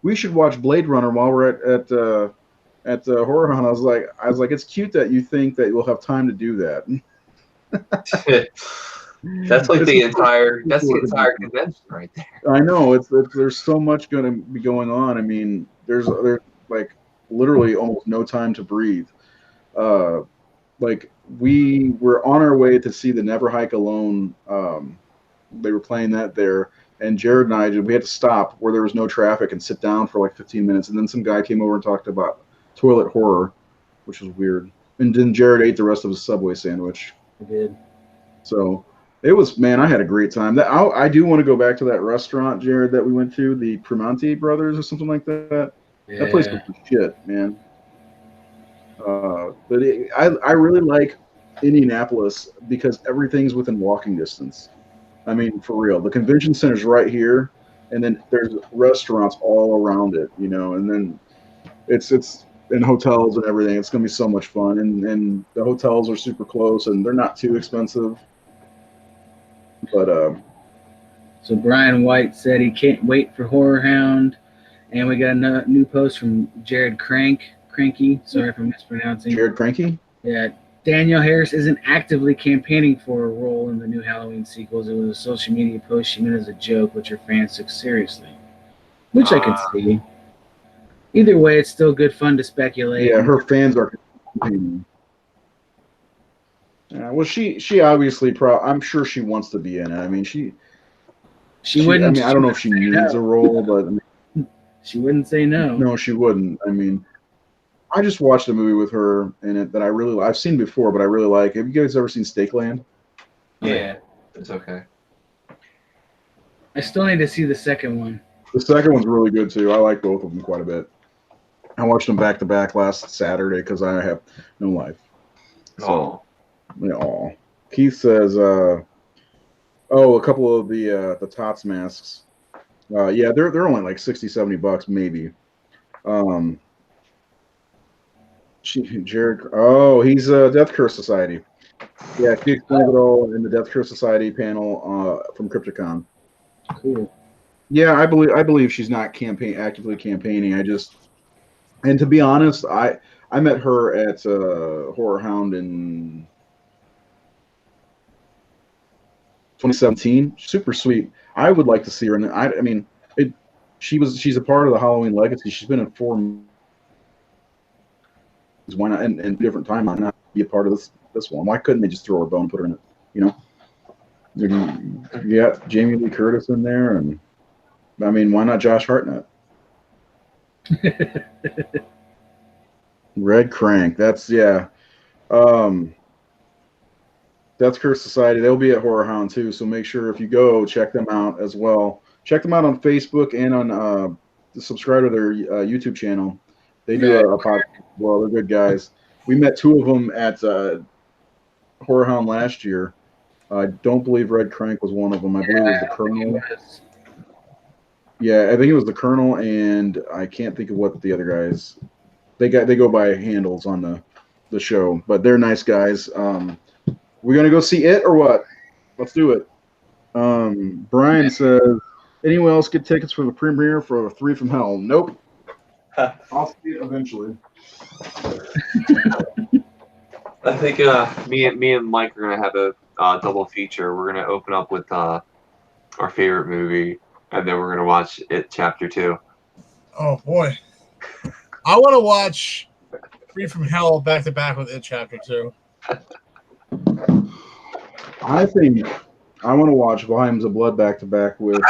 we should watch Blade Runner while we're at Horror Hunt. I was like, it's cute that you think that you'll have time to do that. That's like the entire convention right there. I know there's so much going to be going on. I mean, there's like literally almost no time to breathe. Like we were on our way to see the Never Hike Alone. They were playing that there, and Jared and I we had to stop where there was no traffic and sit down for like 15 minutes, and then some guy came over and talked about toilet horror, which was weird. And then Jared ate the rest of his Subway sandwich. I did. So it was, man, I had a great time. I do want to go back to that restaurant, Jared, that we went to, the Primanti Brothers or something like that. Yeah. That place was shit, man. But I really like Indianapolis because everything's within walking distance. I mean, for real. The convention center's right here, and then there's restaurants all around it, you know, and then it's in hotels and everything. It's going to be so much fun, and the hotels are super close, and they're not too expensive. But so Brian White said he can't wait for Horror Hound, and we got a new post from Jared Cranky. Sorry if I'm mispronouncing. Jared Cranky? Yeah. Danielle Harris isn't actively campaigning for a role in the new Halloween sequels. It was a social media post she meant as a joke, which her fans took seriously, which I could see. Either way, it's still good fun to speculate. Yeah, her fans are. Well, she obviously I'm sure she wants to be in it. I mean, she wouldn't. I mean, I don't know if she needs a role, but I mean, she wouldn't say no. No, she wouldn't. I mean, I just watched a movie with her in it that I've seen before, but I really like. Have you guys ever seen Stakeland? Yeah, it's okay. I still need to see the second one. The second one's really good too. I like both of them quite a bit. I watched them back to back last Saturday because I have no life. So, yeah. Keith says, a couple of the Tots masks. Yeah, they're only like $60-$70 maybe. Jared. Oh, he's Death Curse Society. Yeah, he explained it all in the Death Curse Society panel from Crypticon. Cool. Yeah, I believe she's not actively campaigning. And to be honest, I met her at Horror Hound in 2017. Super sweet. I would like to see her. And I mean, she's a part of the Halloween legacy. She's been in 4 movies. Why not? And different time, why not be a part of this one? Why couldn't they just throw her a bone and put her in it? You know, you got Jamie Lee Curtis in there, and I mean, why not Josh Hartnett? Red Crank. That's Death Curse Society. They'll be at Horror Hound too. So make sure if you go, check them out as well. Check them out on Facebook and on subscribe to their YouTube channel. They do a podcast. Well, they're good guys. We met 2 of them at Horror Hound last year. I don't believe Red Crank was one of them. I believe it was the Colonel. Yeah, I think it was the Colonel, and I can't think of what the other guys. They go by handles on the show, but they're nice guys. We're gonna go see it or what? Let's do it. Brian says, anyone else get tickets for the premiere for 3 from Hell? Nope. I'll see it eventually. I think me and Mike are gonna have a double feature. We're gonna open up with our favorite movie, and then we're gonna watch it Chapter 2. Oh boy, I want to watch Free from Hell back to back with it Chapter 2. I think I want to watch Volumes of Blood back to back with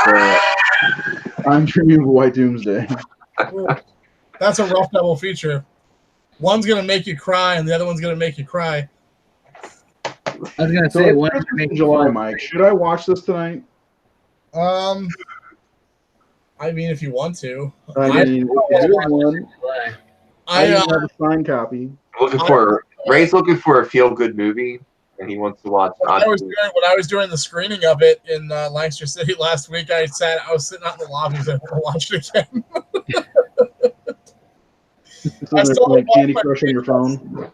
I'm Dreaming of a White Doomsday. That's a rough double feature. One's gonna make you cry, and the other one's gonna make you cry. I was gonna say one in July, Mike. Should I watch this tonight? I mean, if you want to. I mean, I even have a signed copy. Ray's looking for a feel-good movie, and he wants to watch. When I was doing the screening of it in Lancaster City last week, I was sitting out in the lobby and I watched it again. So they're playing Candy Crush on your phone.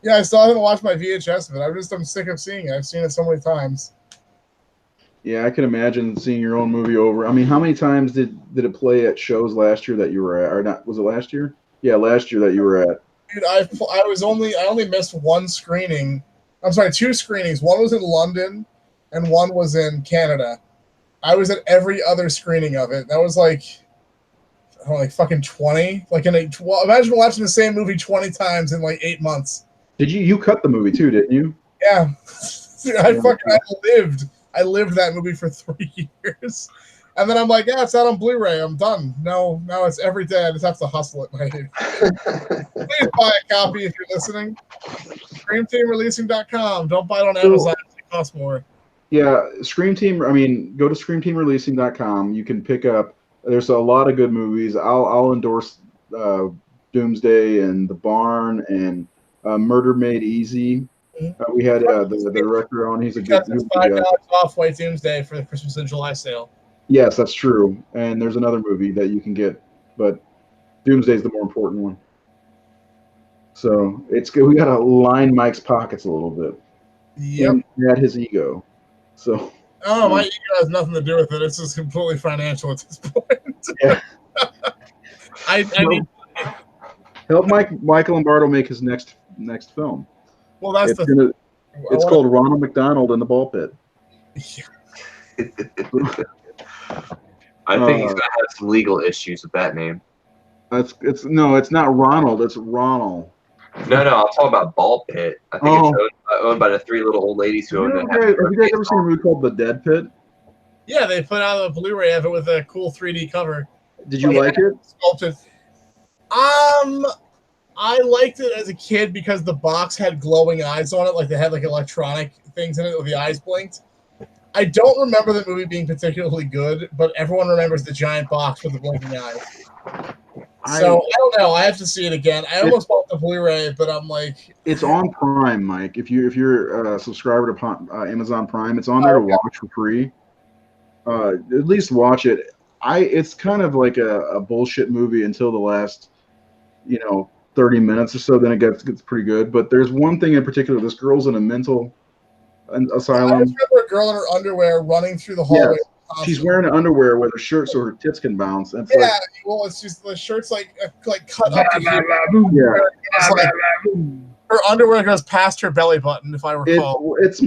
Yeah, I still haven't watched my VHS of it. I'm sick of seeing it. I've seen it so many times. Yeah, I can imagine seeing your own movie over. I mean, how many times did it play at shows last year that you were at, or not? Was it last year? Yeah, last year that you were at. Dude, I only missed one screening. I'm sorry, 2 screenings. One was in London, and one was in Canada. I was at every other screening of it. That was like fucking 20. Imagine watching the same movie 20 times in like 8 months. Did you cut the movie too? Didn't you? Yeah, I lived that movie for 3 years, and then I'm like, yeah, it's out on Blu-ray. I'm done. No, it's every day. I just have to hustle it. Please buy a copy if you're listening. ScreamTeamReleasing.com. Don't buy it on Amazon. It costs more. Yeah, Scream Team. I mean, go to ScreamTeamReleasing.com. You can pick up. There's a lot of good movies. I'll endorse Doomsday and The Barn and Murder Made Easy. We had the director on. He's a good It's $5 off White Doomsday for the Christmas and July sale. Yes, that's true. And there's another movie that you can get, but Doomsday is the more important one. So it's good. We got to line Mike's pockets a little bit. Yep. And add his ego. So. Oh, my ego has nothing to do with it. It's just completely financial at this point. Yeah. I need help Michael Lombardo make his next film. Well, that's it's called Ronald McDonald in the Ball Pit. Yeah. I think he's gonna have some legal issues with that name. It's not Ronald. It's Ronald. No, I'm talking about Ball Pit. I think it's owned by the 3 little old ladies who own it. Have you guys ever seen a movie called The Dead Pit? Yeah, they put out a Blu-ray of it with a cool 3D cover. Did you like it? Sculpted. I liked it as a kid because the box had glowing eyes on it, like they had like electronic things in it with the eyes blinked. I don't remember the movie being particularly good, but everyone remembers the giant box with the blinking eyes. So I don't know. I have to see it again. I almost bought the Blu-ray, but I'm like, it's on Prime, Mike. If you're a subscriber to Amazon Prime, it's on there to watch for free. At least watch it. It's kind of like a bullshit movie until the last, 30 minutes or so. Then it gets pretty good. But there's one thing in particular. This girl's in a mental asylum. I remember a girl in her underwear running through the hallway. Yes. She's wearing an underwear with a shirt so her tits can bounce. And it's just the shirt's like cut up to here. Yeah. Her underwear goes past her belly button, if I recall. It's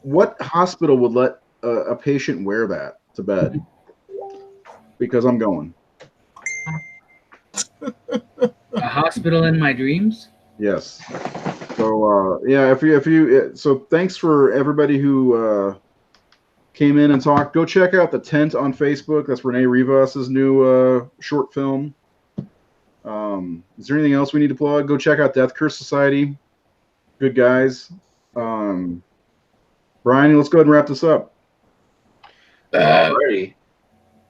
what hospital would let a patient wear that to bed? Because I'm going. A hospital in my dreams? Yes. So so thanks for everybody who came in and talked. Go check out The Tent on Facebook. That's Renee Rivas's new short film. Is there anything else we need to plug? Go check out Death Curse Society. Good guys. Brian, let's go ahead and wrap this up. Alrighty.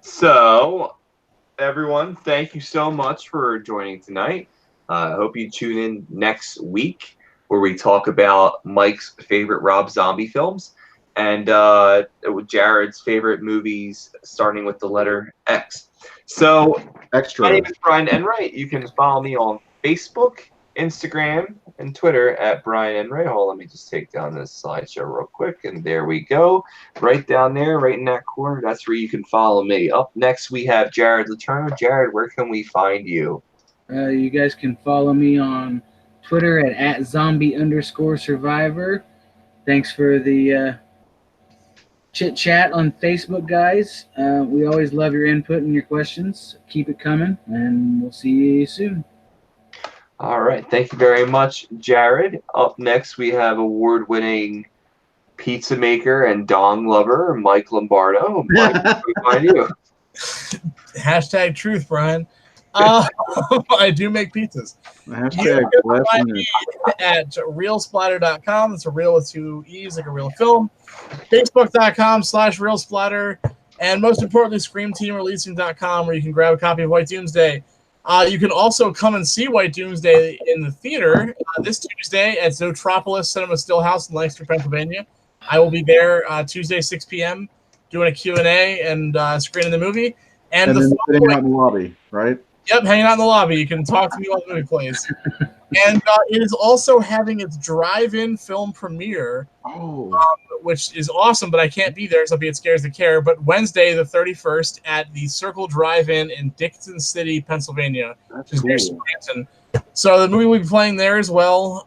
So, everyone, thank you so much for joining tonight. I hope you tune in next week where we talk about Mike's favorite Rob Zombie films and Jared's favorite movies starting with the letter X. So, my name is Brian Enright. You can follow me on Facebook, Instagram, and Twitter at Brian Enright. Let me just take down this slideshow real quick, and there we go. Right down there, right in that corner, that's where you can follow me. Up next, we have Jared Letourneau. Jared, where can we find you? You guys can follow me on Twitter at @zombie_survivor. Thanks for the chit chat on Facebook, guys. We always love your input and your questions. Keep it coming, and we'll see you soon. All right. Thank you very much, Jared. Up next, we have award-winning pizza maker and dong lover, Mike Lombardo. Mike, where can we find you? Hashtag truth, Brian. I do make pizzas. Hashtag you can find me at realsplatter.com. It's a real with 2 E's, like a real film. Facebook.com/realsplatter. And most importantly, ScreamTeamReleasing.com, where you can grab a copy of White Doomsday. You can also come and see White Doomsday in the theater this Tuesday at Zootropolis Cinema Stillhouse in Lancaster, Pennsylvania. I will be there Tuesday, 6 p.m., doing a Q&A and screening the movie. And then sitting out in the lobby, right? Yep, hanging out in the lobby. You can talk to me while the movie plays. And it is also having its drive-in film premiere, which is awesome, but I can't be there, so I'll be at Scares the Care. But Wednesday, the 31st, at the Circle Drive-In in Dixon City, Pennsylvania. That's cool. So the movie will be playing there as well.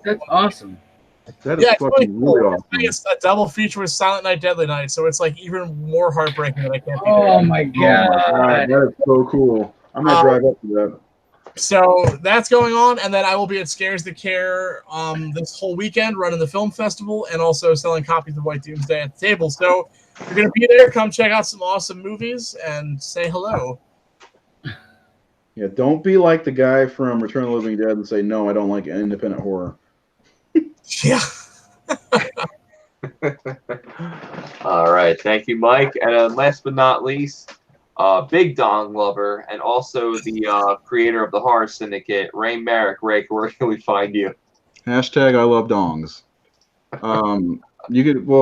That's awesome. That is fucking really awesome. It's a double feature with Silent Night, Deadly Night, so it's like even more heartbreaking that I can't be there. Oh my god, that is so cool. I'm gonna drive up to that. So that's going on, and then I will be at Scares the Care this whole weekend, running the film festival, and also selling copies of White Doomsday at the table. So if you're gonna be there, come check out some awesome movies and say hello. Yeah, don't be like the guy from Return of the Living Dead and say, no, I don't like independent horror. Yeah. All right. Thank you, Mike. And last but not least, big dong lover and also the creator of the Horror Syndicate, Ray Merrick. Ray, where can we find you? Hashtag I love dongs.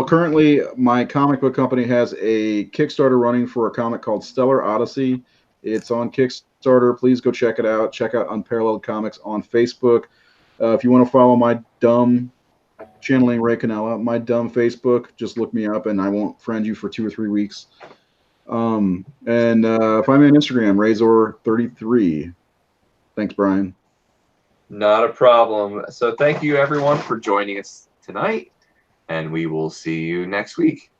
Currently my comic book company has a Kickstarter running for a comic called Stellar Odyssey. It's on Kickstarter. Please go check it out. Check out Unparalleled Comics on Facebook. If you want to follow my dumb channeling Ray Canella, my dumb Facebook, just look me up and I won't friend you for 2 or 3 weeks. Find me on Instagram, Razor33. Thanks, Brian. Not a problem. So thank you, everyone, for joining us tonight, and we will see you next week.